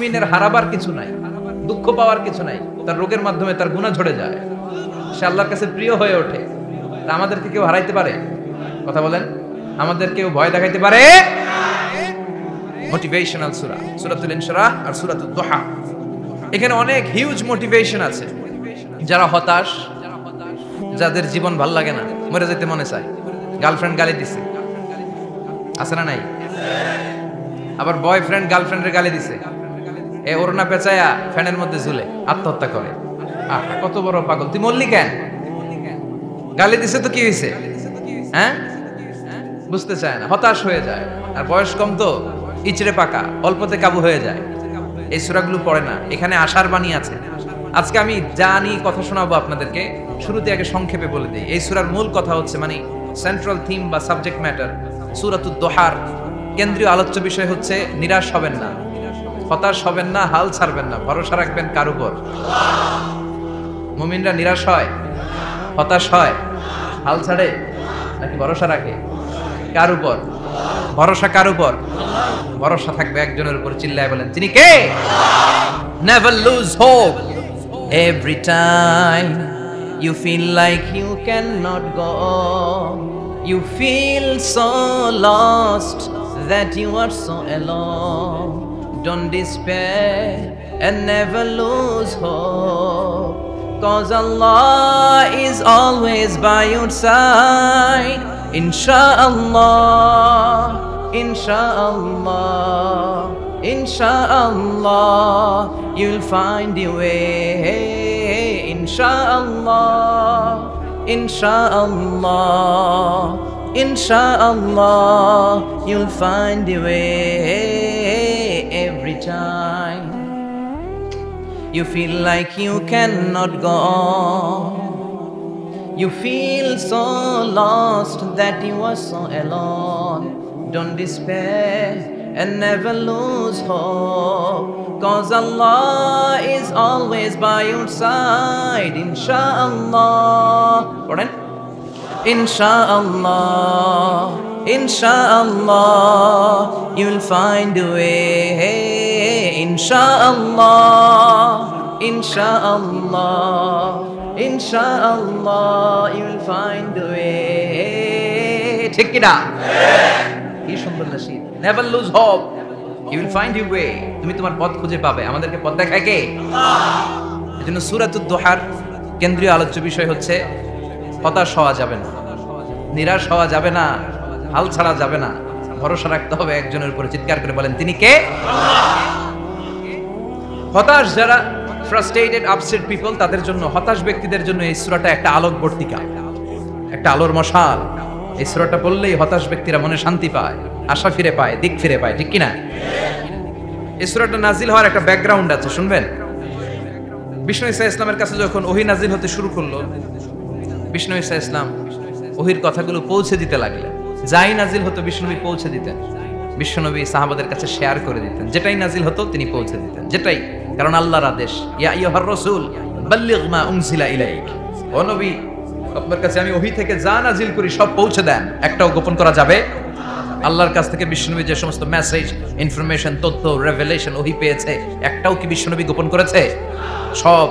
মুমিনের হারাবার কিছু নাই, দুঃখ পাওয়ার কিছু নাই, তার রোগের মাধ্যমে তার গুনাহ ঝরে যায়, সে আল্লাহর কাছে প্রিয় হয়ে ওঠে। তা আমাদেরকে কেউ হারাইতে পারে? কথা বলেন, আমাদের কেউ ভয় দেখাইতে পারে? মোটিভেশনাল সূরা, সূরাতুল ইনশিরাহ আর সূরাতুদ দুহা, এখানে অনেক হিউজ মোটিভেশন আছে। যারা হতাশ, যাদের জীবন ভাল লাগে না, মরে যেতে মনে চায়, গার্লফ্রেন্ড গালি দিছে, আছে না নাই? আবার বয়ফ্রেন্ড গার্লফ্রেন্ডের গালি দিছে, এ ওড়না পেঁচায়া ফ্যানের মধ্যে ঝুলে আত্মহত্যা করে। কত বড় পাগল, তুই মরলি কেন? গালি দিছে তো কি হয়েছে? হ্যাঁ, বুঝতে চায় না, হতাশ হয়ে যায়। আর বয়স কম তো, ইচড়ে পাকা, অল্পতে কাবু হয়ে যায়। এই সূরাগুলো পড়ে না, এখানে আশার বাণী আছে। আজকে আমি জানি কথা শোনাবো আপনাদেরকে, শুরুতে আগে সংক্ষেপে বলে দিই। এই সূরার মূল কথা হচ্ছে, মানে সেন্ট্রাল থিম বা সাবজেক্ট ম্যাটার, সূরাতুদ দুহার কেন্দ্রীয় আলোচ্য বিষয় হচ্ছে নিরাশ হবেন না, হতাশ হবেন না, হাল ছাড়বেন না, ভরসা রাখবেন কার উপর? মুমিনরা নিরাশ হয়, হতাশ হয়, হাল ছাড়ে নাকি ভরসা রাখে? কার উপর ভরসা? কার উপর ভরসা থাকবে? একজনের উপর। চিল্লায় বলেন, তিনি কে? Never lose hope. Every time you feel like you cannot go, you feel so lost that you are so alone. Don't despair and never lose hope, 'cause Allah is always by your side. Insha'Allah, Insha'Allah, Insha'Allah, you'll find your way. Insha'Allah, Insha'Allah, Insha'Allah, you'll find your way. Every time you feel like you cannot go, you feel so lost that you are so alone. Don't despair and never lose hope, 'cause Allah is always by your side. Insha'Allah, pardon? Insha'Allah, Insha'Allah, you'll find a way. Insha'Allah, Insha'Allah, Insha'Allah, you'll find a way. ঠিক কি না? কি সুন্দর nasheed. Never lose hope, you will find your way. তুমি তোমার পথ খুঁজে পাবে। আমাদেরকে পথ দেখায় কে? আল্লাহ। এজন্য সূরাতুদ দুহার কেন্দ্রীয় আলোচ্য বিষয় হচ্ছে হতাশ হওয়া যাবে না, নিরাশ হওয়া যাবে না, হাল ছাড়া যাবে না, ভরসা রাখতে হবে একজনের উপরে। চিৎকার করে বলেন, তিনি কে? হতাশ যারা, ফ্রাস্ট্রেটেড, আপসেট পিপল, তাদের জন্য, হতাশ ব্যক্তিদের জন্য এই সূরাটা একটা আলোক বর্তিকা, একটা আলোর মশাল। এই সূরাটা পড়লেই হতাশ ব্যক্তিরা মনে শান্তি পায়, আশা ফিরে পায়, দিক ফিরে পায়। ঠিক কিনা? এই সূরাটা নাজিল হওয়ার একটা ব্যাকগ্রাউন্ড আছে, শুনবেন। বিষ্ণু ঈসা ইসলামের কাছে যখন ওহী নাজিল হতে শুরু করলো, বিষ্ণু ঈসা ইসলাম ওহীর কথাগুলো পৌঁছে দিতে লাগলেন। যাই নাজিল হতো বিষ্ণুনবী পৌঁছে দিতেন, বিশ্বনবী সাহাবাদের কাছে শেয়ার করে দিতেন। যেটাই নাজিল হতো তিনি পৌঁছে দিতেন, যেটাই, কারণ আল্লাহর আদেশ, ইয়া আইয়ুহার রাসূল বাল্লিগ মা উনজিলা ইলাইক, ও নবী আপনার কাছে আমি ওহী থেকে যা নাজিল করি সব পৌঁছে দেন, একটাও গোপন করা যাবে। আল্লাহর কাছ থেকে বিশ্বনবী যে সমস্ত মেসেজ, ইনফরমেশন, তথ্য, রেভেলেশন ওহী পেয়েছে, একটাও কি বিশ্বনবী গোপন করেছে? সব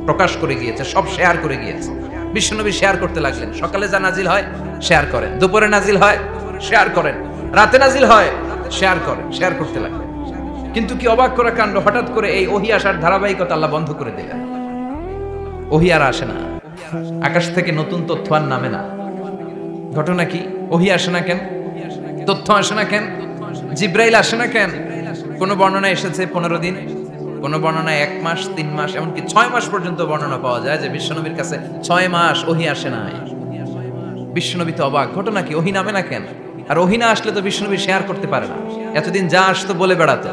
প্রকাশ করে গিয়েছে, সব শেয়ার করে গিয়েছে। বিশ্বনবী শেয়ার করতে লাগলেন। সকালে যা নাজিল হয় শেয়ার করেন, দুপুরে নাজিল হয় শেয়ার করেন, রাতে নাজিল হয় শেয়ার করেন, শেয়ার করতে লাগলেন। কিন্তু কি অবাক করা কাণ্ড, হঠাৎ করে এই ওহী আসার ধারাবাহিকতা আল্লাহ বন্ধ করে দিলেন। ওহী আর আসে না, আকাশ থেকে নতুন তথ্য আর নামে না। ঘটনা কি? ওহী আসে না কেন? তথ্য আসে না কেন? জিব্রাইল আসে না কেন? কোন বর্ণনায় এসেছে 15 দিন, কোন বর্ণনায় 1 মাস, 3 মাস, এমনকি 6 মাস পর্যন্ত বর্ণনা পাওয়া যায় যে বিশ্বনবীর কাছে 6 মাস ওহী আসে নাই। বিশ্বনবী তো অবাক, ঘটনা কি? ওহী নামে না কেন? আর ওহী না আসলে তো বিশ্বনবী শেয়ার করতে পারে না। এতদিন যা আসতো বলে বেড়াতো,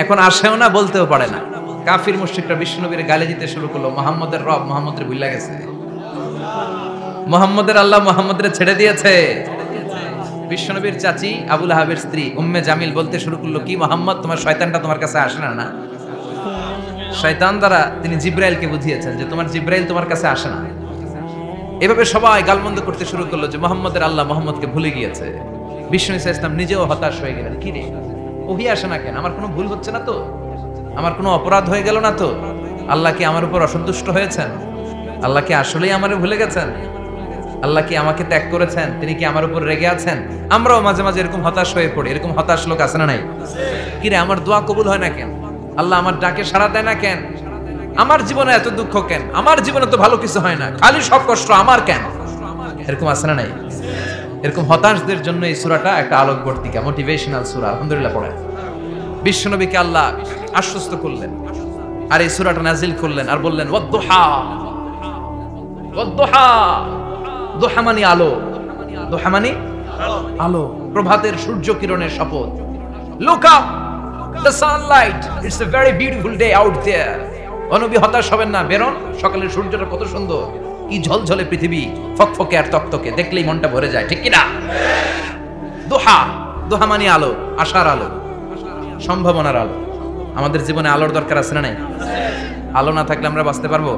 এখন আসেও না, বলতেও পারে না। কাফির মুশরিকরা বিশ্বনবীর গালি দিতে শুরু করলো, মুহাম্মদের রব মুহাম্মদের ভুলে গেছে, মুহাম্মদের আল্লাহ মুহাম্মদের ছেড়ে দিয়েছে। বিশ্বনবীর চাচি আবু লাহাবের স্ত্রী উম্মে জামিল বলতে শুরু করলো, কি মুহাম্মদ, তোমার শয়তানটা তোমার কাছে আসে না? না, শয়তান দ্বারা তিনি জিব্রাইলকে বুঝিয়েছেন যে তোমার জিব্রাইল তোমার কাছে আসে না। এভাবে সবাই গালমন্দ করতে শুরু করলো যে মুহাম্মদের আল্লাহ মুহাম্মদকে ভুলে গিয়েছে। বিষ্ণু ঈসা ইসলাম নিজেও হতাশ হয়ে গেলেন, কি রে ওহী আসে না কেন? আমার কোনো ভুল হচ্ছে না তো? আমার কোনো অপরাধ হয়ে গেল না তো? আল্লাহ কি আমার উপর অসন্তুষ্ট হয়েছেন? আল্লাহ কি আসলেই আমারে ভুলে গেছেন? আল্লাহ কি আমাকে ত্যাগ করেছেন? তিনি কি আমার উপর রেগে আছেন? আমরাও মাঝে মাঝে এরকম হতাশ হয়ে পড়ি। এরকম হতাশ লোক আছে না নাই? কিরে আমার দোয়া কবুল হয় না কেন? আল্লাহ আমার ডাকে সাড়া দেয় না কেন? আমার জীবনে এত দুঃখ কেন? আমার জীবনে তো ভালো কিছু হয় না, খালি সব কষ্ট আমার কেন? এরকম আছে না নাই? এরকম হতাশদের জন্য এই সূরাটা একটা আলোকবর্তিকা, মোটিভেশনাল সূরা। আলহামদুলিল্লাহ পড়েন। বিশ্বনবীকে আল্লাহ আশ্বস্ত করলেন আর এই সূরাটা নাজিল করলেন আর বললেন ওয়াদ-দুহা। ওয়াদ-দুহা, দুহা মানে আলো। দুহা মানে আলো, প্রভাতের সূর্য কিরণের শপথ। Look up, the sunlight, it's a very beautiful day out there. ও নবী হতাশ হবেন না, বেরোন, সকালের সূর্যটা কত সুন্দর, কি ঝলঝলে পৃথিবী, ফকফকে আর তকতকে, দেখলেই মনটা ভরে যায়, ঠিক কি না? দুহা, দুহা মানে আলো, আশার আলো, সম্ভাবনার আলো। আমাদের জীবনে আলোর দরকার আছে না নাই? আলো না থাকলে আমরা বাঁচতে পারবো?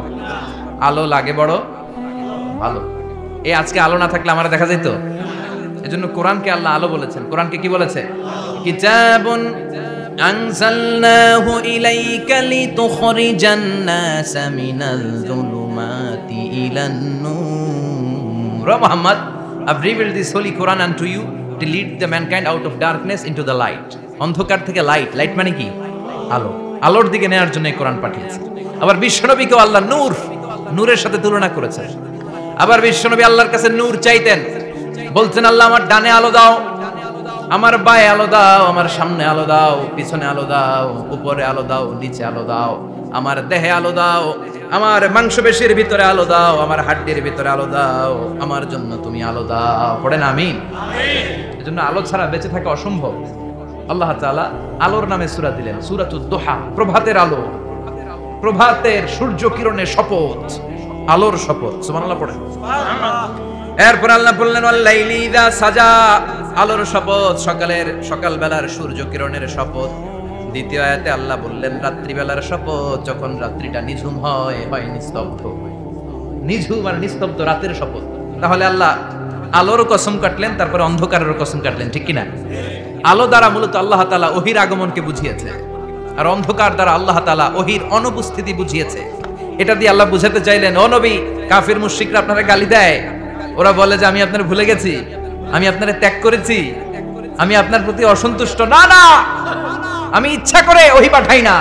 আলো লাগে বড় ভালো। এই আজকে আলো না থাকলে আমরা দেখা যেত। এজন্য কোরআনকে আল্লাহ আলো বলেছেন। কোরআনকে কি বলেছে? কিতাবুন আনজালনাহু ইলাইকা লিতুখরিজান নাসা মিনাল যুলুমাতি ইলান নূর। Muhammad, I've revealed this holy Quran unto you to lead the mankind out of darkness into the light. অন্ধকার থেকে লাইট, লাইট মানে কি? আলো। আলোর দিকে নেওয়ার জন্য এই কোরআন পাঠিয়েছে। আবার বিশ্বনবীকেও আল্লাহ নূর, নূরের সাথে তুলনা করেছেন। আবার বিশ্বনবী আল্লাহর কাছে নূর চাইতেন, বলছেন আল্লাহ আমার ডানে আলো দাও, আমার বায়ে আলো দাও, আমার সামনে আলো দাও, পিছনে আলো দাও, উপরে আলো দাও, নিচে আলো দাও, আমার দেহে আলো দাও, আমার মাংসপেশির ভিতরে আলো দাও, আমার হাড্ডির ভিতরে আলো দাও, আমার জন্য তুমি আলো দাও। পড়েন আমিন। এজন্য আলো ছাড়া বেঁচে থাকা অসম্ভব। আল্লাহ তাআলা আলোর নামে সূরা দিলেন, সূরাতুদ দুহা, প্রভাতের আলো, প্রভাতের সূর্য কিরণের শপথ, আলোর শপথ। সুবহানাল্লাহ পড়েন। এরপর আল্লাহ বললেন ওয়াল লাইলি ইযা সাজা, আলোর শপথ, সকাল বেলার সূর্য কিরণের শপথ। দ্বিতীয় আয়াতে আল্লাহ বললেন রাত্রি বেলার শপথ, যখন রাত্রিটা নিঝুম হয়, নিস্তব্ধ। নিঝুম আর নিস্তব্ধ রাতের শপথ। তাহলে আল্লাহ আলোর কসম কাটলেন, তারপরে অন্ধকারের কসম কাটলেন, ঠিক কি না? আলো দ্বারা মূলত আল্লাহ তাআলা ওহীর আগমনকে বুঝিয়েছে, আর অন্ধকার দ্বারা আল্লাহ তাআলা ওহীর অনুপস্থিতি বুঝিয়েছে। এটা দিয়ে আল্লাহ বুঝাতে চাইলেন, ও নবী, কাফির মুশরিকরা আপনারা গালি দেয়, ওরা বলে যে আমি আপনার ভুলে গেছি, আমি আপনারে ত্যাগ করেছি, আমি আপনার প্রতি অসন্তুষ্ট। না না, আমি ইচ্ছা করে ওহী পাঠাই না,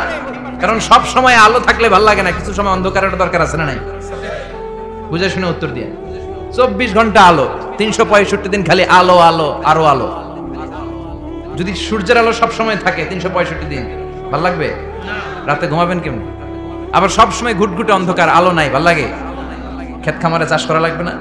কারণ সব সময় আলো থাকলে ভালো লাগে না, কিছু সময় অন্ধকারের দরকার আছে না নাই? বুঝে শুনে উত্তর দিয়ে। 24 ঘন্টা আলো, 365 দিন খালি আলো আলো আরো আলো। যদি সূর্যের আলো সব সময় থাকে 365 দিন, ভালো লাগবে? রাতে ঘুমাবেন কেমন? আবার সব সময় ঘুটঘুটে অন্ধকার, আলো নাই, ভালো লাগে? ক্ষেত খামারে চাষ করা লাগবে না,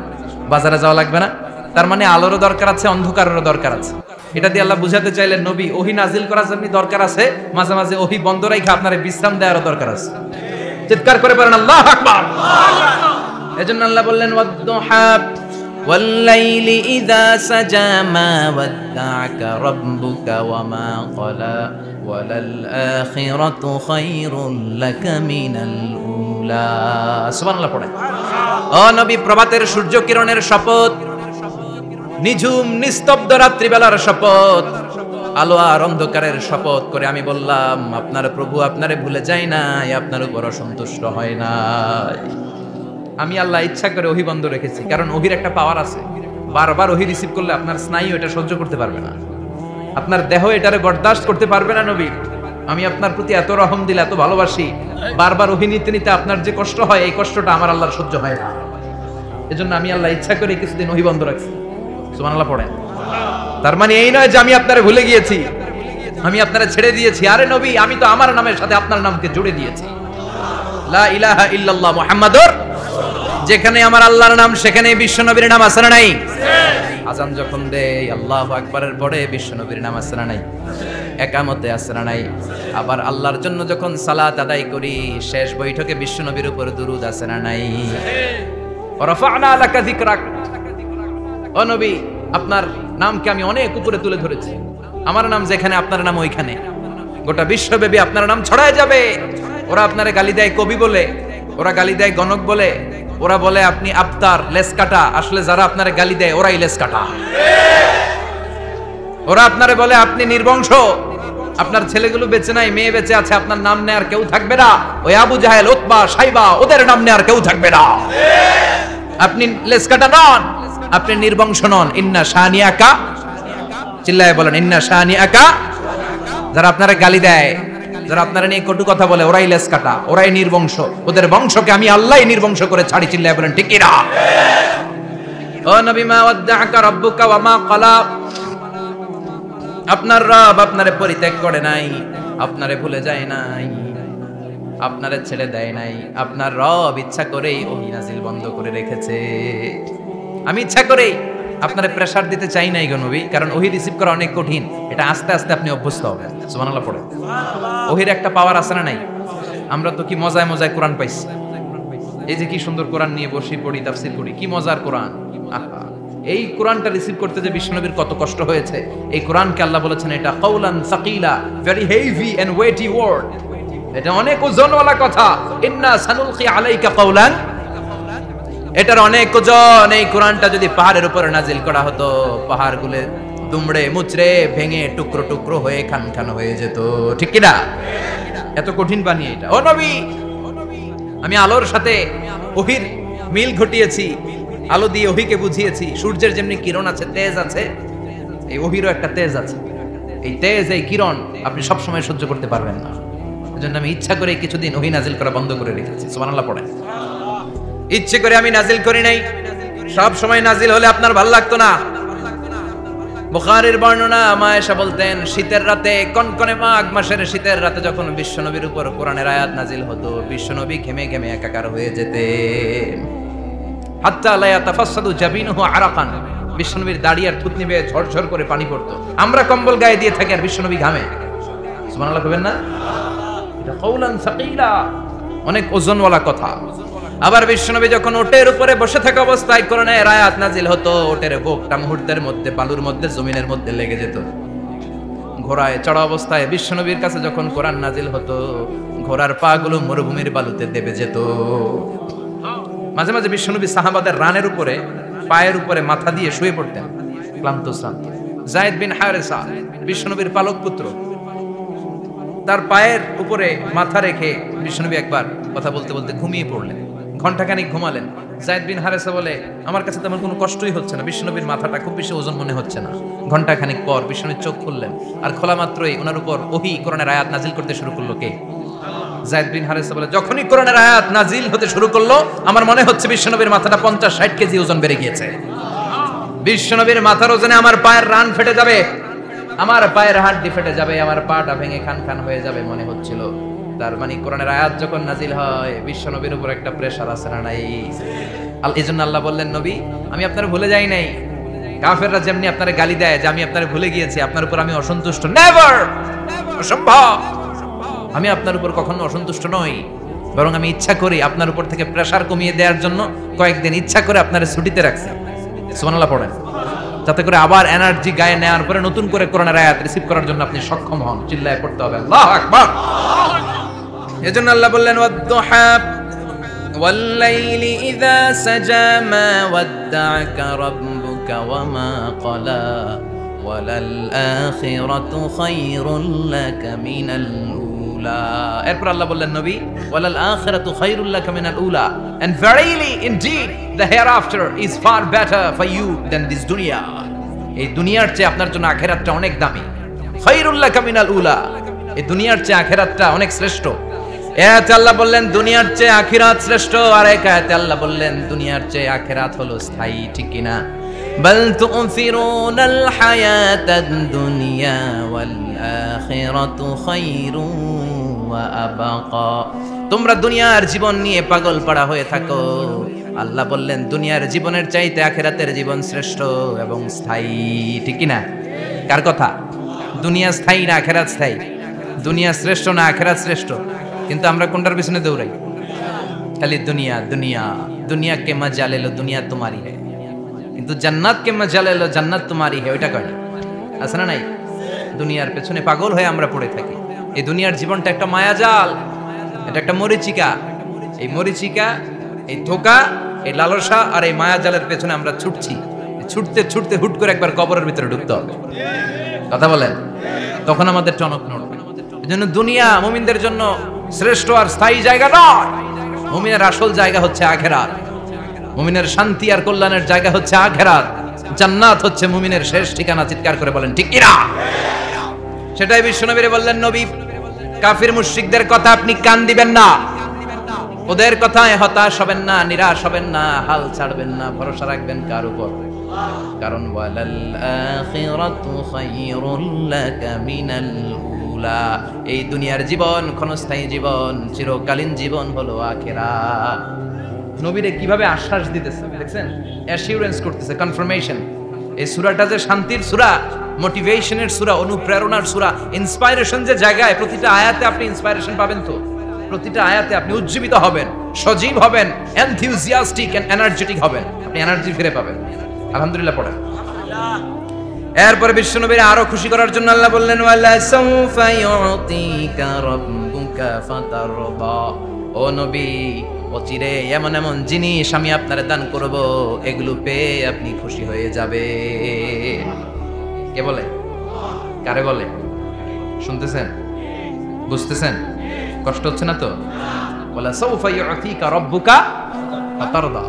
বাজারে যাওয়া লাগবে না। তার মানে আলোরও দরকার আছে, অন্ধকারেরও দরকার আছে। এটা দিয়ে আল্লাহ বুঝাতে চাইলেন, নবী, ওহী নাজিল করার জন্য দরকার আছে, মাঝে মাঝে ওহী বন্ধ রাখা আপনার বিশ্রাম দেওয়ারও দরকার আছে। চিৎকার করে বলেন আল্লাহু আকবার। এজন্য আল্লাহ বললেন ওয়াদ-দুহা ওয়াল লাইলি ইযা সাজা মা ওয়াদ্দা'কা রাব্বুকা ওয়া মা ক্বালা ওয়ালাল আখিরাতু খায়রুল লাকা মিনাল উলা। সুবহানাল্লাহ পড়েন। ও নবী, প্রভাতের সূর্য কিরণের শপথ, নিঝুম নিস্তব্ধ রাত্রিবেলার শপথ, আলো আর অন্ধকারের শপথ করে আমি বললাম, আপনার প্রভু আপনারে ভুলে যায় নাই, আপনার উপর অসন্তুষ্ট হয় নাই। আমি আল্লাহ ইচ্ছা করে ওহী বন্ধ রেখেছি, কারণ ওহীর একটা পাওয়ার আছে। বারবার ওহী রিসিভ করলে আপনার স্নায়ু এটা সহ্য করতে পারবে না, আপনার দেহ এটারে বরদাস্ত করতে পারবে না। নবী, আমি আপনার প্রতি এত রহম দিলে, এত ভালোবাসি, বারবার ওহী নিতে নিতে আপনার যে কষ্ট হয়, এই কষ্টটা আমার আল্লাহর সহ্য হয় না। এজন্য আমি আল্লাহ ইচ্ছা করে কিছুদিন ওহী বন্ধ রাখছি। সুবহানাল্লাহ পড়েন। তার মানে এই নয় যে আমি আপনারে ভুলে গিয়েছি, আমি আপনারে ছেড়ে দিয়েছি। আরে নবী, আমি তো আমার নামের সাথে আপনার নামকে জুড়ে দিয়েছি। লা ইলাহা ইল্লাল্লাহ মুহাম্মাদুর, যেখানে আমার আল্লাহর নাম সেখানে বিশ্বনবীর নাম আছে না নাই? আযান যখন দেই আল্লাহু আকবারের পরে বিশ্বনবীর নাম আছে না নাই? একামতে আছে না নাই? আবার আল্লাহর জন্য যখন সালাত আদায় করি, শেষ বৈঠকে বিশ্বনবীর উপর দুরূদ আছে না নাই? রাফা'না লাকা যিকরাক, ও নবী, আপনার নামকে আমি অনেক উপরে তুলে ধরেছি। আমার নাম যেখানে, আপনার নাম ওইখানে। গোটা বিশ্বব্যাপী আপনার নাম ছড়ায় যাবে। ওরা আপনারে গালি দেয় কবি বলে, ওরা গালি দেয় গণক বলে, ওরা বলে আপনি আফতার, লেস কাটা। আসলে যারা আপনারে গালি দেয় ওরাই লেস কাটা। ওরা আপনারে বলে আপনি নির্বংশ, আপনার ছেলেগুলো বেঁচে নাই, মেয়ে বেঁচে আছে, আপনার নাম নেয়ার কেউ থাকবে না। ওই আবু জাহেল, উতবা, সাইবা, ওদের নাম নেয়ার কেউ থাকবে না। আপনি লেসকাটা নন, আপনি নির্বংশ নন। ইন্না শানিয়াকা, চিল্লায় বলেন ইন্না শানিয়াকা। যারা আপনারা গালি দেয়, যারা আপনারা নিয়ে কটু কথা বলে, ওরাই লেস কাটা, ওরাই নির্বংশ। ওদের বংশকে আমি আল্লাহই নির্বংশ করে ছাড়ি। চিল্লায় বলেন ঠিক কি না? ও নবী, মা ওয়াদ্দাআকা রাব্বুকা ওয়া মা ক্বালা। আপনার রব আপনারে পরিত্যাগ করে নাই, আপনারে ভুলে যায় নাই, আপনারে ছেড়ে দেয় নাই। আপনার রব ইচ্ছা করেই ওহী নাজিল বন্ধ করে রেখেছে। আমি ইচ্ছা করেই আপনারে প্রেসার দিতে চাই নাই গো নবী, কারণ ওহী রিসিভ করা অনেক কঠিন। এটা আস্তে আস্তে আপনি অভ্যস্ত হবেন। সুবহানাল্লাহ পড়ে। ওহীর একটা পাওয়ার আছে না নাই? আমরা তো কি মজায় মজায় কোরআন পাইছি। এই যে কি সুন্দর কোরআন নিয়ে বসি, পড়ি, তাফসীর করি, কি মজার কোরআন। আহা, এই কোরআনটা রিসিভ করতে যে বিশ্বনবীর কত কষ্ট হয়েছে। এই কোরআনকে আল্লাহ বলেছেন এটা কাউলান সাকিলা, very heavy and weighty word. এটা অনেক ওজনওয়ালা কথা। ইন্না সানুলকি আলাইকা কাউলান, এটার অনেক ওজন। এই কোরআনটা যদি পাহাড়ের উপরে নাজিল করা হতো, পাহাড়গুলো দুমড়ে মুচড়ে ভেঙে টুকরো টুকরো হয়ে খান খান হয়ে যেত। ঠিক কি না? এত কঠিন বানিয়ে এটা। ও নবী, আমি আলোর সাথে ওহীর মিল ঘটিয়েছি, আলো দিয়ে ওহীকে বুঝিয়েছি। সূর্যের যেমনি কিরণ আছে, তেজ আছে, এই ওহীরও একটা তেজ আছে। এই তেজ, এই কিরণ আপনি সব সময় সহ্য করতে পারবেন না। এজন্য আমি ইচ্ছা করে কিছুদিন ওহী নাজিল করা বন্ধ করে রেখেছি। সুবহানাল্লাহ পড়েন। ইচ্ছে করে আমি নাজিল করি নাই। সব সময় নাজিল হলে আপনার ভালো লাগতো না। বুখারীর বর্ণনা, আয়েশা বলতেন শীতের রাতে, কনকনে মাঘ মাসের শীতের রাতে যখন বিশ্বনবীর উপর কোরআনের আয়াত নাজিল হতো, বিশ্বনবী ঘেমে ঘেমে একাকার হয়ে যেতেন। হাত্তা লা ইয়াতাফাসসাদু জাবিনুহু আরাকান, বিশ্বনবীর দাড়ি আর থুতনি বেয়ে ঝরঝর করে পানি পড়তো। আমরা কম্বল গায়ে দিয়ে থাকি আর বিশ্বনবী ঘামে। সুবহানাল্লাহ কইবেন না? এটা কাউলান সাকিলা, অনেক ওজনওয়ালা কথা। আবার বিশ্বনবী যখন ওটের উপরে বসে থাকা অবস্থায় কোরআনের আয়াত নাজিল হতো, ওটের বুকটা মুহূর্তের মধ্যে বালুর মধ্যে, জমিনের মধ্যে লেগে যেত। ঘোড়ায় চড়া অবস্থায় বিশ্বনবীর কাছে যখন কোরআন নাজিল হতো, ঘোড়ার পা গুলো মরুভূমির বালুতে দেবে যেত। মাঝে মাঝে বিশ্বনবী সাহাবাদের রানের উপরে, পায়ের উপরে মাথা দিয়ে শুয়ে পড়তেন, ক্লান্ত শ্রান্ত। যায়েদ বিন হারেসা, বিশ্বনবীর পালক পুত্র, তার পায়ের উপরে মাথা রেখে বিশ্বনবী একবার কথা বলতে বলতে ঘুমিয়ে পড়লেন। ঘন্টাখানিক ঘুমালেন। যায়েদ বিন হারেসা বলে, আমার কাছে তেমন কোনো কষ্টই হচ্ছে না, বিশ্বনবীর মাথাটা খুব বেশি ওজন মনে হচ্ছে না। ঘন্টাখানিক পর বিশ্বনবীর চোখ খুললেন, আর খোলা মাত্রই ওনার উপর ওহী কোরআনের আয়াত নাজিল করতে শুরু করলো। কে? যায়েদ বিন হারেসা বলে, যখনই কোরআনের আয়াত নাজিল হতে শুরু করলো, আমার মনে হচ্ছে বিশ্বনবীর মাথাটা 50-60 কেজি ওজন বেড়ে গিয়েছে। বিশ্বনবীর মাথার ওজনে আমার পায়ের রান ফেটে যাবে, আমার পায়ের হাড়টি ফেটে যাবে, আমার পাটা ভেঙে খান খান হয়ে যাবে মনে হচ্ছিল। তার মানে কোরআনের আয়াত যখন নাজিল হয়, বিশ্বনবীর উপর একটা প্রেসার আছে না নাই? এজন্য আল্লাহ বললেন, নবী আমি আপনার ভুলে যাই নাই। কাফেররা যেমনি আপনারে গালি দেয় যে আমি আপনার ভুলে গিয়েছি, আপনার উপর আমি অসন্তুষ্ট, নেভার, অসম্ভব। আমি আপনার উপর কখনো অসন্তুষ্ট নই, বরং আমি ইচ্ছা করি আপনার উপর থেকে প্রেসার কমিয়ে দেওয়ার জন্য কয়েকদিন ইচ্ছা করে আপনারে ছুটিতে রাখছি। সুবহানাল্লাহ পড়েন, যাতে করে আবার এনার্জি গায়ে নেওয়ার পরে নতুন করে কোরআনের আয়াত রিসিভ করার জন্য আপনি সক্ষম হন। চিল্লায় পড়তে হবে আল্লাহু আকবার। এজন্য আল্লাহ বললেন, ওয়াদ-দুহা ওয়াল-লাইলি ইযা সাজা মা ওয়াদ্দা'আকা রাব্বুকা ওয়া মা ক্বালা ওয়ালাল আখিরাতু খায়রুল লাকা মিনাল উলা। এরপর আল্লাহ বললেন, নবী ওয়ালাল আখিরাতু খায়রুল লাকা মিনাল উলা, and verily indeed the hereafter is far better for you than this dunya. এই দুনিয়ার চেয়ে আপনার জন্য আখিরাতটা অনেক দামি। খায়রুল লাকা মিনাল উলা, এই দুনিয়ার চেয়ে আখিরাতটা অনেক শ্রেষ্ঠ। এতে আল্লাহ বললেন দুনিয়ার চেয়ে আখিরাত শ্রেষ্ঠ, আর এক আয়াতে আল্লাহ বললেন দুনিয়ার চেয়ে আখিরাত হলো স্থায়ী। ঠিক কি না? বাল তু'থিরুনাল হায়াতাদ দুনিয়া ওয়াল আখিরাতু খায়রুন ওয়া আবাকা। তোমরা দুনিয়ার জীবন নিয়ে পাগল পাড়া হয়ে থাকো, আল্লাহ বললেন দুনিয়ার জীবনের চাইতে আখিরাতের জীবন শ্রেষ্ঠ এবং স্থায়ী। ঠিক কি না? কার কথা? দুনিয়া স্থায়ী না আখিরাত স্থায়ী? দুনিয়া শ্রেষ্ঠ না আখিরাত শ্রেষ্ঠ? কিন্তু আমরা কোনটার পিছনে দৌড়াই? খালি দুনিয়া দুনিয়া। দুনিয়া কে মজা লে লো, দুনিয়া তোমারি है, কিন্তু জান্নাত কে মজা লে লো, জান্নাত তোমারি है, ওইটা কয় না? আছে না নাই? দুনিয়ার পেছনে পাগল হয়ে আমরা পড়ে থাকি। এই দুনিয়ার জীবনটা একটা মায়াজাল, এটা একটা মরিচিকা। এই মরিচিকা, এই ধোঁকা, এই লালসা আর এই মায়াজালের পেছনে আমরা ছুটছি। ছুটতে ছুটতে হুট করে একবার কবরের ভিতরে ঢুকতে হবে। কথা বলেন, তখন আমাদের টনক নড়বে। এজন্য দুনিয়া মুমিনদের জন্য শ্রেষ্ঠ আর স্থায়ী জায়গা নয়। মুমিনের আসল জায়গা হচ্ছে আখিরাত। মুমিনের শান্তি আর কল্যাণের জায়গা হচ্ছে আখিরাত। জান্নাত হচ্ছে মুমিনের শেষ ঠিকানা। চিৎকার করে বলেন ঠিক কি না? সেটাই বিশ্বনবী বললেন, নবী কাফির মুশরিকদের কথা আপনি কান দিবেন না, ওদের কথায় হতাশ হবেন না, নিরাশ হবেন না, হাল ছাড়বেন না, ভরসা রাখবেন কার উপর? কারণ ওয়ালাল আখিরাতু খায়রুল লাকা মিনাল উলা, এই দুনিয়ার জীবন ক্ষণস্থায়ী জীবন, চিরকালীন জীবন হলো আখিরাত। নবীরে কিভাবে আশ্বাস দিতেছে দেখছেন, অ্যাসিউরেন্স করতেছে, কনফার্মেশন। এই সূরাটা যে শান্তির সূরা, মোটিভেশনের সূরা, অনুপ্রেরণার সূরা, ইন্সপাইরেশন যে জায়গায়, প্রতিটা আয়াতে আপনি ইন্সপাইরেশন পাবেন। তো প্রতিটা আয়াতে আপনি উজ্জীবিত হবেন, সজীব হবেন, এনথিউজিয়াস্টিক এন্ড এনার্জেটিক হবেন, আপনি এনার্জি ফিরে পাবেন। আলহামদুলিল্লাহ পড়েন। এরপরে বিশ্বনবীর আরো খুশি করার জন্য আল্লাহ বললেন, ওয়ালা সাউফা ইউতিকা রাব্বুকা ফাতারদা, ও নবী অচিরে এমন এমন জিনিস আমি আপনারে দান করব, এগুলো পেয়ে আপনি খুশি হয়ে যাবে। কে বলে? কারে বলে? শুনতেছেন? বুঝতেছেন? কষ্ট হচ্ছে না তো? ওয়ালা সাউফা ইউতিকা রাব্বুকা ফাতারদা,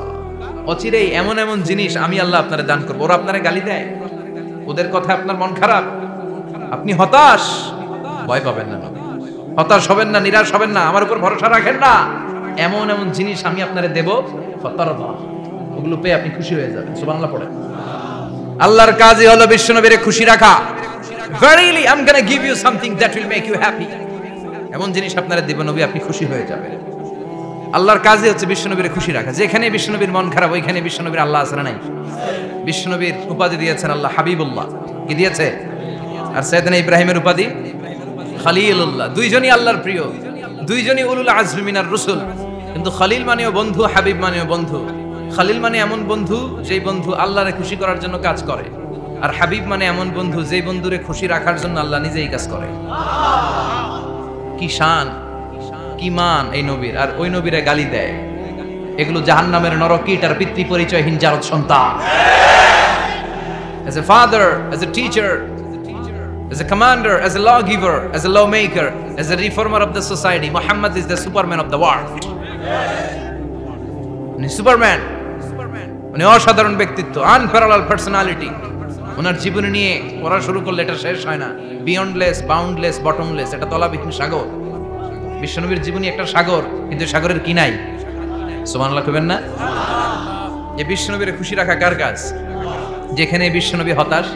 অচিরেই এমন এমন জিনিস আমি আল্লাহ আপনারে দান করব। ওরা আপনারে গালি দেয়, ওদের কথা আপনার মন খারাপ, আপনি হতাশ, ভয় পাবেন না, হতাশ হবেন না, নিরাশ হবেন না, আমার উপর ভরসা রাখেন না। এমন এমন জিনিস আমি আপনারে দেব, ফাতারদা, ওগুলো পেয়ে আপনি খুশি হয়ে যাবেন। সুবহানাল্লাহ পড়েন। আল্লাহর কাজই হলো বিশ্বনবীর খুশি রাখা। Verily I'm going to give you something that will make you happy, এমন জিনিস আপনারে দেব নবী, আপনি খুশি হয়ে যাবেন। আল্লাহর কাজই হচ্ছে বিশ্বনবীর খুশি রাখা। যেখানে বিশ্বনবীর মন খারাপ, ওইখানে বিশ্বনবীর আল্লাহ আছে না নাই? বিশ্বনবীর উপাধি দিয়েছেন আল্লাহ হাবিবুল্লাহ, কি দিয়েছে? আর সাইয়েদনা ইব্রাহিমের উপাধি খলিলুল্লাহ। দুইজনই আল্লাহর প্রিয়, দুইজনই উলুল আজমি মিনার রাসূল। কিন্তু খলিল মানেও বন্ধু, হাবিব মানেও বন্ধু। খলিল মানে এমন বন্ধু যেই বন্ধু আল্লাহরে খুশি করার জন্য কাজ করে, আর হাবিব মানে এমন বন্ধু যেই বন্ধুরে খুশি রাখার জন্য আল্লাহ নিজেই কাজ করে। কি শান, কি মান এই নবীর! আর ওই নবীরে গালি দেয়, এগুলো জাহান্নামের নরকীট আর পিতৃ পরিচয়হীন জারদ সন্তান। As a father, as a teacher, as a commander, as a lawgiver, as a lawmaker, as a reformer of the society, Muhammad is the superman of the world. উনি সুপারম্যান, উনি অসাধারণ ব্যক্তিত্ব, আনপ্যারালাল পার্সোনালিটি। ওনার জীবনী নিয়ে পড়া শুরু করলে এটা শেষ হয় না। বিয়ন্ডলেস, বাউন্ডলেস, বটমলেস, এটা তলাবিহীন সাগর। বিশ্বনবীর জীবনী একটা সাগর, কিন্তু সাগরের কি নাই? সুবহানাল্লাহ কইবেন না? এই বিশ্বনবীর খুশি রাখা কার কাজ? যেখানে বিশ্বনবী হতাশ,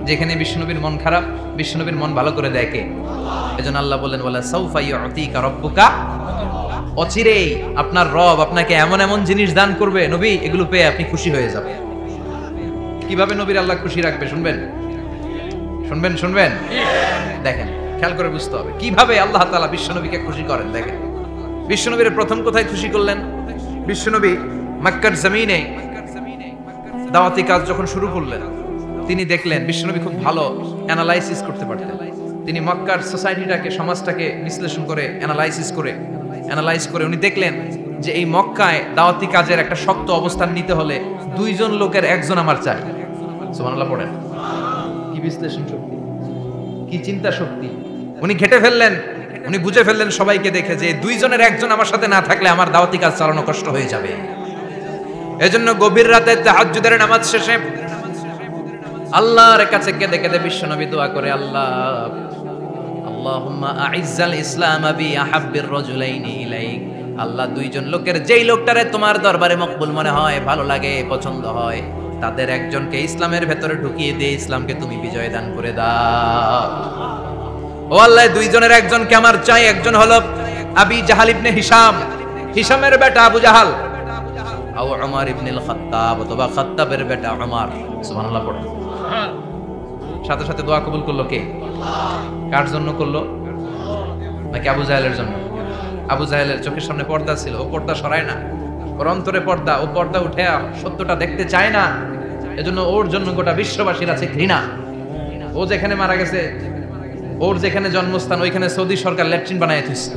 যেখানে বিশ্বনবীর মন খারাপ, বিশ্বনবীর মন ভালো করে দেয় কে? এজন্য আল্লাহ বলেন, ওয়ালা সাউফা ইউতিকা রাব্বুকা, অচিরেই আপনার রব আপনাকে এমন এমন জিনিস দান করবে নবী, এগুলো পেয়ে আপনি খুশি হয়ে যাবেন। কিভাবে নবীর আল্লাহ খুশি রাখবে শুনবেন? শুনবেন? শুনবেন? দেখেন, খেয়াল করে বুঝতে হবে কিভাবে আল্লাহ তাআলা বিশ্বনবীকে খুশি করেন। দেখেন, বিশ্বনবীর প্রথম কোথায় খুশি করলেন? বিশ্বনবী মক্কার জমিনে দাওয়াতি কাজ যখন শুরু করলেন, তিনি দেখলেন বিশ্বনবী খুব ভালো অ্যানালাইসিস করতে পারতেন। তিনি মক্কার সোসাইটিটাকে, সমাজটাকে বিশ্লেষণ করে অ্যানালাইজ করে উনি দেখলেন যে এই মক্কায় দাওয়াতি কাজের একটা শক্ত অবস্থান নিতে হলে দুইজন লোকের একজন আমার চাই। সুবহানাল্লাহ পড়েন। কি বিশ্লেষণ শক্তি, কি চিন্তা শক্তি! উনি ঘেটে ফেললেন, উনি বুঝে ফেললেন সবাইকে দেখে যে দুইজনের একজন আমার সাথে না থাকলে আমার দাওয়াতি কাজ চালানো কষ্ট হয়ে যাবে। এজন্য গভীর রাতে তাহাজ্জুদের নামাজ শেষে আল্লাহর কাছে কেঁদে কেঁদে বিশ্বনবী দোয়া করে, আল্লাহুম্মা আইজ্জাল ইসলাম বি আহাব্বির রাজুলাইনি ইলাইক। আল্লাহ, দুইজন লোকের যেই লোকটারে তোমার দরবারে মকবুল মনে হয়, ভালো লাগে, পছন্দ হয়, তাদের একজনকে ইসলামের ভেতরে ঢুকিয়ে দিয়ে ইসলামকে তুমি বিজয় দান করে দাও। ও আল্লাহ, দুইজনের একজনকে আমার চাই। একজন হলো আবি জাহাল ইবনে হিশাম, হিশামের বেটা আবু জাহাল, আও উমর ইবনুল খাত্তাব, অথবা খাত্তাবের বেটা উমর। সুবহানাল্লাহ পড়ো। সাথে সাথে দোয়া কবুল করলো কে? কার জন্য করলো? নাকি আবু জাহেলের জন্য? আবু জাহেলের চোখের সামনে পর্দা ছিল, ও পর্দা সরায় না। ওর অন্তরে পর্দা, ও পর্দা উঠে সত্যটা দেখতে চায় না। এজন্য ওর জন্য গোটা বিশ্ববাসীর আছে ঘৃণা। ও যেখানে মারা গেছে, ওর যেখানে জন্মস্থান, ওইখানে সৌদি সরকার ল্যাট্রিন বানায় দিচ্ছে,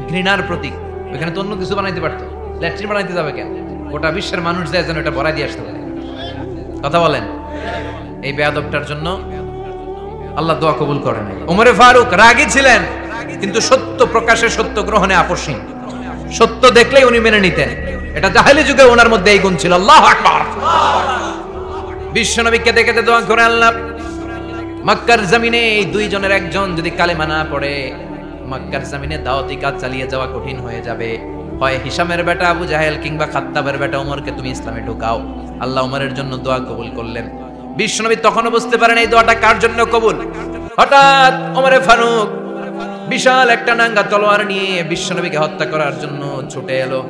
ঘৃণার প্রতীক। ওইখানে তো অন্য কিছু বানাইতে পারতো, ল্যাট্রিন বানাইতে যাবে কেন? গোটা বিশ্বের মানুষ যায় যেন এটা ভরাই দিয়ে আসতে পারে। কথা বলেন। এই বেয়াদবটার জন্য আল্লাহ দোয়া কবুল করে নাই। ওমরে ফারুক রাগী ছিলেন, কিন্তু সত্য প্রকাশে সত্য গ্রহণে আপোষহীন। সত্য দেখলেই উনি মেনে নিতেন। এটা জাহেলি যুগে ওনার মধ্যে এই গুণ ছিল। আল্লাহু আকবার। বিশ্বনবীকে দেখে দোয়া করে আল্লাহ, মক্কার জমিনে এই দুইজনের একজন যদি কালেমা না পড়ে, মক্কার জমিনে দাওয়াতি কাজ চালিয়ে যাওয়া কঠিন হয়ে যাবে। হয় হিশামের বেটা আবু জাহেল কিংবা খাত্তাবের বেটা ওমরকে তুমি ইসলামে ঢোকাও। আল্লাহ ওমরের জন্য দোয়া কবুল করলেন। বিশ্বনবী তখনও বুঝতে পারেন এই দোয়াটা কার জন্য কবুল। হঠাৎ ওমরে ফারুক বিশাল একটা নাঙ্গা তলোয়ার নিয়ে বিশ্বনবীকে হত্যা করার জন্য ছুটে এলো।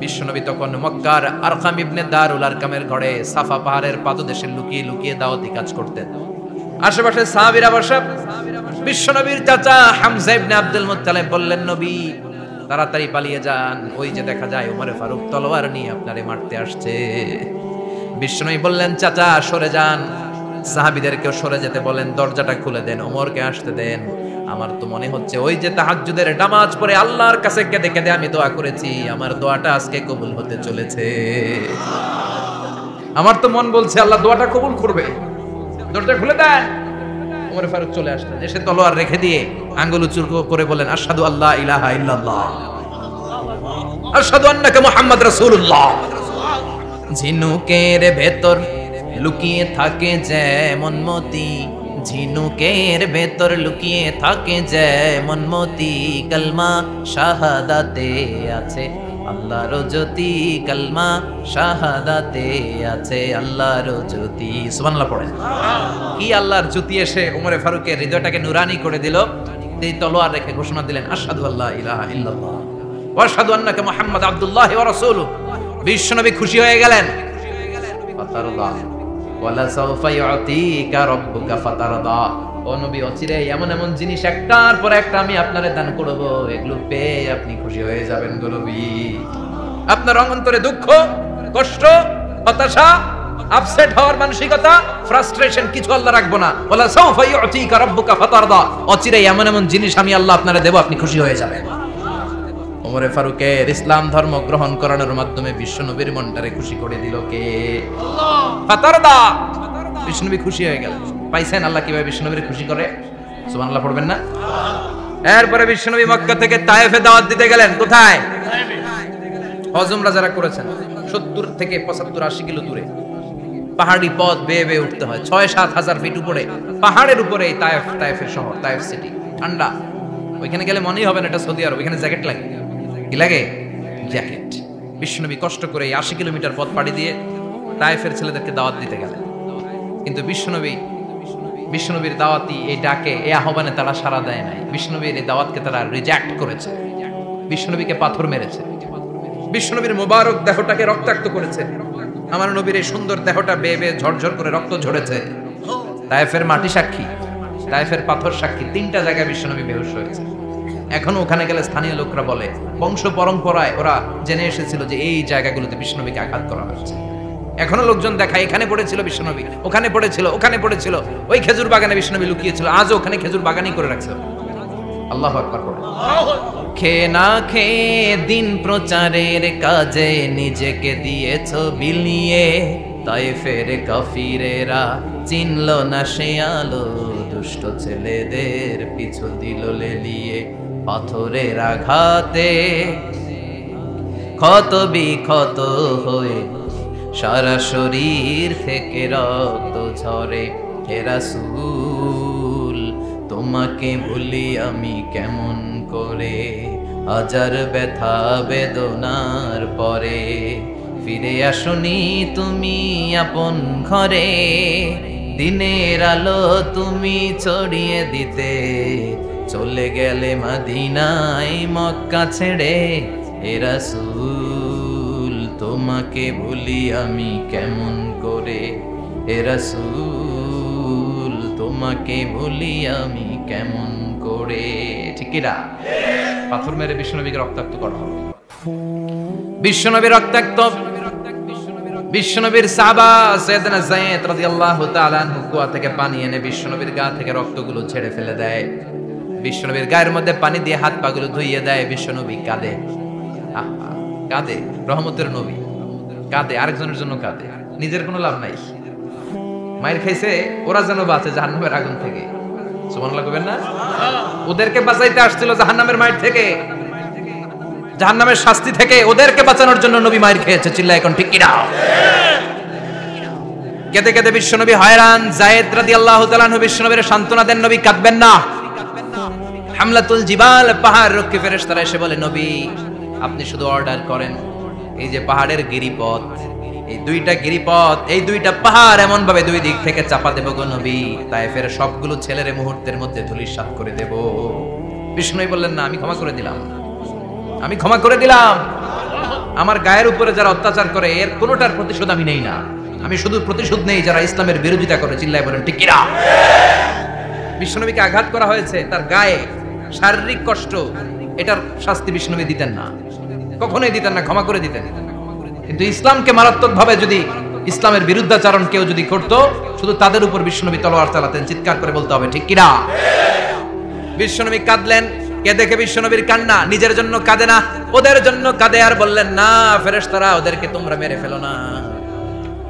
বিশ্বনবী তখন মক্কার আরকাম ইবনে দারুল আরকামের ঘরে সাফা পাহাড়ের পাদদেশে লুকিয়ে লুকিয়ে দাওয়াতি কাজ করতেন। আশেপাশে সাহাবীরা বসা। বিশ্বনবীর চাচা হামজা ইবনে আব্দুল মুত্তালিব বললেন, নবী তাড়াতাড়ি পালিয়ে যান, ওই যে দেখা যায় ওমরে ফারুক তলোয়ার নিয়ে আপনারে মারতে আসছে। বিশ্বনবী বললেন, চাচা সরে যান, সাহাবীদেরকেও সরে যেতে বলেন, দরজাটা খুলে দেন, ওমরকে আসতে দেন। আমার তো মনে হচ্ছে ওই যে তাহাজ্জুদের নামাজ পড়ে আল্লাহর কাছে কেঁদে কেঁদে আমি দোয়া করেছি, আমার দোয়াটা আজকে কবুল হতে চলেছে। আমার তো মন বলছে আল্লাহ দোয়াটা কবুল করবে। দরজা খুলে দেন। ওমর ফারুক চলে আসলেন, এসে তলোয়ার রেখে দিয়ে আঙ্গুল উঁচু করে বলেন, আশহাদু আল্লা ইলাহা ইল্লাল্লাহ, আশহাদু আন্নাকা মুহাম্মাদ রাসূলুল্লাহ। ঝিনুকের ভেতর লুকিয়ে থাকে যেমন মতি, ঝিনুকের ভেতর লুকিয়ে থাকে যেমন মতি, কালমা শাহাদাতে আছে আল্লাহর জ্যোতি, কালমা শাহাদাতে আছে আল্লাহর জ্যোতি। সুবহানাল্লাহ পড়েন। কি আল্লাহর জ্যোতি এসে ওমরে ফারুকের হৃদয়টাকে নুরানি করে দিল। এই তলোয়ার রেখে ঘোষণা দিলেন, আশহাদু আল্লা ইলাহা ইল্লাল্লাহ ওয়া আশহাদু আন্নাকা মুহাম্মাদ আবদুল্লাহি ওয়া রাসূলুহু। বিশ্বনবী খুশি হয়ে গেলেন। ফাতারদা ওয়ালা সাওফা ইউতিকা রাব্বুকা ফাতারদা। ও নবী, অচিরে এমন এমন জিনিস একটার পর একটা আমি আপনারে দান করব, এগুলো পেয়ে আপনি খুশি হয়ে যাবেন গো নবী। আপনার অন্তরে দুঃখ, কষ্ট, হতাশা, আপসেট হওয়ার মানসিকতা, ফ্রাস্ট্রেশন কিছু আল্লাহ রাখবো না। ওয়ালা সাওফা ইউতিকা রাব্বুকা ফাতারদা। অচিরে এমন এমন জিনিস আমি আল্লাহ আপনারে দেব, আপনি খুশি হয়ে যাবেন। ওমরে ফারুকের ইসলাম ধর্ম গ্রহণ করানোর মাধ্যমে বিশ্বনবীর মনটারে খুশি করে দিল কে? আল্লাহ। ফাতারদা। বিশ্বনবী খুশি হয়ে গেলেন। পাইছেন আল্লাহ কিভাবে বিশ্বনবীর খুশি করে? সুবহানাল্লাহ পড়বেন না? এরপরে বিশ্বনবী মক্কা থেকে তায়েফে দাওয়াত দিতে গেলেন। কোথায়? হজ উমরা যারা করেছেন 70 থেকে 75 80 কিলো দূরে পাহাড়ি পথ বেয়ে বেয়ে উঠতে হয়। 6-7 হাজার ফিট উপরে পাহাড়ের উপরে তায়েফের শহর, তায়েফ সিটি। ঠান্ডা। ওইখানে গেলে মনেই হবে না এটা সৌদি আরব। এখানে জ্যাকেট লাগে। কি লাগে? জ্যাকেট। বিশ্বনবী কষ্ট করে 80 কিলোমিটার পথ পাড়ি দিয়ে তায়েফের ছেলেদেরকে দাওয়াত দিতে গেলেন। কিন্তু বিশ্বনবীর দাওয়াতি এই ডাকে, এই আহ্বানে তারা সাড়া দেয় নাই। বিশ্বনবীর এই দাওয়াতকে তারা রিজেক্ট করেছে। বিশ্বনবীকে পাথর মেরেছে। বিশ্বনবীর মোবারক দেহটাকে রক্তাক্ত করেছে। আমার নবীর এই সুন্দর দেহটা বেয়ে বেয়ে ঝরঝর করে রক্ত ঝরেছে। তায়েফের মাটি সাক্ষী, তায়েফের পাথর সাক্ষী। 3টা জায়গায় বিশ্বনবী বেহুশ হয়েছে। এখনো ওখানে গেলে স্থানীয় লোকরা বলে, বংশ পরম্পরায় ওরা জেনে এসেছিল যে এই জায়গাগুলোতে বিশ্বনবীকে আঘাত করা হয়েছে। এখনো লোকজন দেখায়, এখানে পড়েছিল বিশ্বনবী, ওখানে পড়েছিল, ওখানে পড়েছিল, ওই খেজুর বাগানে বিশ্বনবী লুকিয়েছিল, আজও ওখানে খেজুর বাগানই করে রাখছে। আল্লাহু আকবার পড়ে। খেয়ে না খেয়ে দিন প্রচারের কাজে নিজেকে দিয়েছ বিলিয়ে, তায়েফের কাফিরেরা চিনল না সে আলো, দুষ্ট ছেলেদের পিছু দিল লেলিয়ে, পাথরের আঘাতে ক্ষত বিক্ষত হয়ে সারা শরীর থেকে রক্ত ঝরে। হে রাসূল তোমাকে ভুলি আমি কেমন করে, হাজার ব্যথা বেদনার পরে ফিরে আসনি তুমি আপন ঘরে, দিনের আলো তুমি ছড়িয়ে দিতে চলে গেলে মদিনায় মক্কা ছেড়ে। হে রাসূল তোমাকে ভুলি আমি কেমন করে, হে রাসূল তোমাকে ভুলি আমি কেমন করে। ঠিক কি না? পাথর মেরে বিশ্বনবীকে রক্তাক্ত করা হবে। বিশ্বনবী রক্তাক্ত। বিশ্বনবীর সাহাবা সাইয়েদনা যায়েদ রাদিয়াল্লাহু তাআলা আনহু কুয়া থেকে পানি এনে বিশ্বনবীর গা থেকে রক্তগুলো ছেড়ে ফেলে দেয়। বিশ্বনবীর গায়ের মধ্যে পানি দিয়ে হাত পাগুলো ধুইয়ে দেয়। বিশ্বনবী কাঁদে। কাঁদে। রহমতের নবী কাঁদে, আরেকজনের জন্য কাঁদে। নিজের কোনো লাভ নাই। মায়ের খাইছে, ওরা যেন বাঁচে জাহান্নামের আগুন থেকে। সুবহানাল্লাহ কইবেন না? ওদেরকে বাঁচাইতে আসছিল জাহান্নামের মাইর থেকে, জাহান্নামের শাস্তি থেকে। ওদেরকে বাঁচানোর জন্য নবী মাইর খেয়েছে। চিল্লায় এখন ঠিক কিনা? কেঁদে কেঁদে বিশ্বনবী হয়রান। যায়েদ রাদিয়াল্লাহু তাআলা আনহু বিশ্বনবীর সান্ত্বনা দেন, নবী কাঁদবেন না। হামলাতুল জিবাল, পাহাড় রক্ষী ফেরেশতারা এসে বলে, নবী আপনি শুধু অর্ডার করেন, এই যে পাহাড়ের গিরিপথ, এই দুইটা গিরিপথ, এই দুইটা পাহাড় এমন ভাবে দুই দিক থেকে চাপা দেব গো নবী, তায়েফের সবগুলো ছেলেরে মুহূর্তের মধ্যে ধূলিসাৎ করে দেব। বিষ্ণু বললেন, না, আমি ক্ষমা করে দিলাম, আমি ক্ষমা করে দিলাম। আমার গায়ের উপরে যারা অত্যাচার করে এর কোনোটার প্রতিশোধ আমি নেই না, আমি শুধু প্রতিশোধ নেই যারা ইসলামের বিরোধিতা করে। চিল্লায় বলেন ঠিক কিনা? বিশ্বনবীকে আঘাত করা হয়েছে, তার গায়ে শারীরিক কষ্ট, এটার শাস্তি বিষ্ণুনবী দিতেন না, কখনোই দিতেন না, ক্ষমা করে দিতেন। কিন্তু ইসলামকে মারাত্মক ভাবে যদি ইসলামের বিরুদ্ধাচরণ কেউ যদি করতো, শুধু তাদের উপর বিশ্বনবী তলোয়ার চালাতেন। চিৎকার করে বলতে হবে ঠিক কিনা? বিশ্বনবী কাঁদলেন। কে দেখে বিশ্বনবীর কান্না, নিজের জন্য কাঁদে না, ওদের জন্য কাঁদে। আর বললেন, না ফেরেশতারা, ওদেরকে তোমরা মেরে ফেলো না,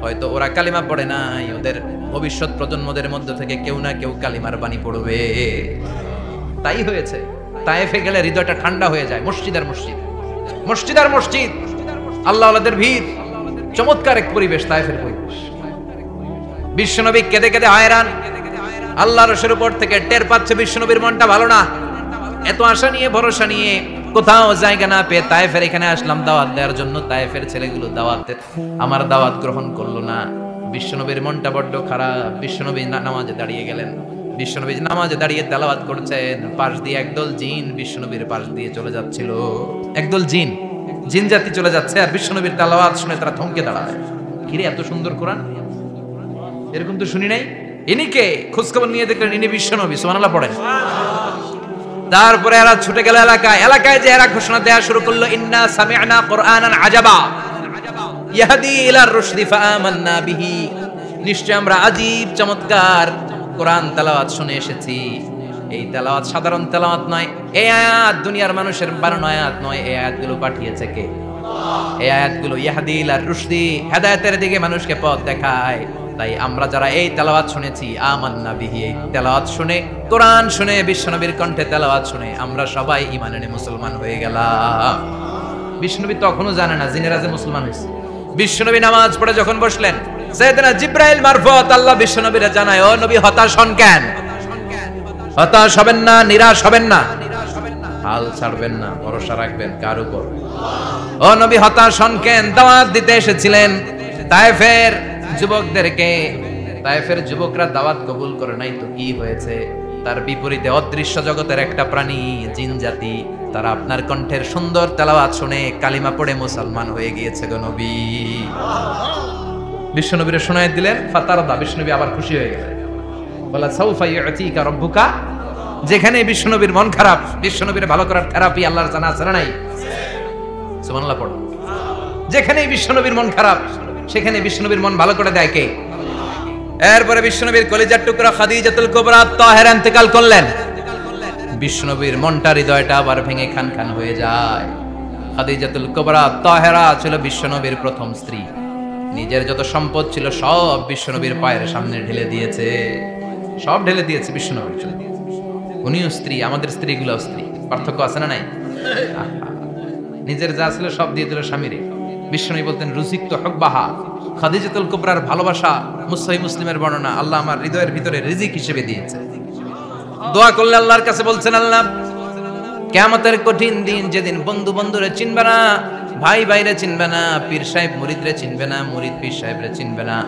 হয়তো ওরা কালিমা পড়ে নাই, ওদের ভবিষ্যৎ প্রজন্মদের মধ্য থেকে কেউ না কেউ কালিমার বাণী পড়বে। তাই হয়েছে। তায়েফে গেলে হৃদয়টা ঠান্ডা হয়ে যায়। মসজিদ আর মসজিদ, মসজিদ আর মসজিদ, আল্লাহওয়ালাদের ভিড়, চমৎকার এক পরিবেশ তায়েফের পরিবেশ। বিশ্বনবী কেঁদে কেঁদে হয়রান। আল্লাহর রসুলের উপর থেকে টের পাচ্ছে বিশ্বনবীর মনটা ভালো না। এত আশা নিয়ে ভরসা নিয়ে কোথাও জায়গা না পেয়ে তায়েফের এখানে আসলাম দাওয়াত দেওয়ার জন্য। তায়েফের ছেলেগুলো দাওয়াতের আমার দাওয়াত গ্রহণ করলো না। বিশ্বনবীর মনটা বড্ড খারাপ। বিশ্বনবী নামাজে দাঁড়িয়ে গেলেন। বিশ্বনবী নামাজে দাঁড়িয়ে তেলাওয়াত করছেন। পাশ দিয়ে একদল জিন বিশ্বনবীর পাশ দিয়ে চলে যাচ্ছিল। একদল জিন, জিন জাতি চলে যাচ্ছে, আর বিশ্বনবীর তেলাওয়াত শুনে তারা থমকে দাঁড়ায়। কিরে, এত সুন্দর কোরআন, এরকম তো শুনি নাই। ইনি কে? খোঁজখবর নিয়ে দেখলেন ইনি বিশ্বনবী। সুবহানাল্লাহ পড়েন। তারপরে এরা ছুটে গেল এলাকায়। এলাকায় যে এরা ঘোষণা দেয়া শুরু করলো, ইন্না সামি'না কুরআনান আজাবা ইয়াহদি ইলার রুশদি ফাআমান্না বিহি। নিশ্চয় আমরা আজীব চমৎকার কোরআন তেলাওয়াত শুনে এসেছি। এই তেলাওয়াত সাধারণ তেলাওয়াত নয়, এই আয়াত দুনিয়ার মানুষের বানানো আয়াত নয়। এই আয়াতগুলো পাঠিয়েছে কে? এই আয়াতগুলো ইয়াহদি ইলার রুশদি, হেদায়েতের দিকে মানুষকে পথ দেখায়। তাই আমরা যারা এই তেলাওয়াত শুনেছি, আমান্না বিহি, এই তেলাওয়াত শুনে, কোরআন শুনে, বিশ্বনবীর কণ্ঠে তেলাওয়াত শুনে আমরা সবাই ঈমান এনে মুসলমান হয়ে গেলাম। বিশ্বনবী তখনও জানে না জিনেরা যে মুসলমান হয়েছে। বিশ্বনবী নামাজ পড়ে যখন বসলেন, সাইয়েদনা জিবরাইল মারফত আল্লাহ বিশ্বনবীরে জানায়, ও নবী হতাশ হন কেন? হতাশ হবেন না, নিরাশ হবেন না, হাল ছাড়বেন না, ভরসা রাখবেন কার উপর? ও নবী হতাশ হন কেন? দাওয়াত দিতে এসেছিলেন তায়েফের যুবকদেরকে। তায়েফের যুবকরা দাওয়াত কবুল করে নাই তো কি হয়েছে? তার বিপরীতে অদৃশ্য জগতের একটা প্রাণী, জিন জাতি, তারা আপনার কণ্ঠের সুন্দর তেলাওয়াত শুনে কালিমা পড়ে মুসলমান হয়ে গিয়েছে গো নবী। বিশ্বনবীরে শোনায় দিলেন। ফাতারদা, বিশ্বনবী আবার খুশি হয়ে গেলেন। বলা সাউফা ইউতিকা রাব্বুকা। যেখানে বিশ্বনবীর মন খারাপ, বিশ্বনবীরে ভালো করার থেরাপি আল্লাহর জানা আছে না নাই? সুবহানাল্লাহ পড়ো। যেখানে বিশ্বনবীর মন খারাপ, সেখানে বিশ্বনবীর মন ভালো করে দেয় কে? এরপরে বিশ্বনবীর কলিজার টুকরা খাদিজাতুল কুবরা তাহেরা ইন্তেকাল করলেন। বিশ্বনবীর মনটা, হৃদয়টা আবার ভেঙে খান খান হয়ে যায়। খাদিজাতুল কুবরা তাহেরা ছিল বিশ্বনবীর প্রথম স্ত্রী। নিজের যত সম্পদ ছিল সব বিশ্বনবীর পায়ের সামনে ঢেলে দিয়েছে, সব ঢেলে দিয়েছে বিশ্বনবীর জন্য। উনিও স্ত্রী, আমাদের স্ত্রীগুলো স্ত্রী, পার্থক্য আছে না নাই? নিজের যা ছিল সব দিয়ে দিল স্বামীরে। বিশ্বনবী বলতেন, রুজিক তো হুব্বাহা। খাদিজাতুল কুবরার ভালোবাসা সহিহ মুসলিমের বর্ণনা, আল্লাহ আমার হৃদয়ের ভিতরে রিজিক হিসেবে দিয়েছে। দোয়া করলে আল্লাহর কাছে বলছেন, আল্লাহ কিয়ামতের কঠিন দিন, যেদিন বন্ধু বন্ধুরে চিনবে না, ভাই ভাইরে চিনবে না, পীর সাহেব মুরিদরে চিনবে না, মুরিদ পীর সাহেবরে চিনবে না,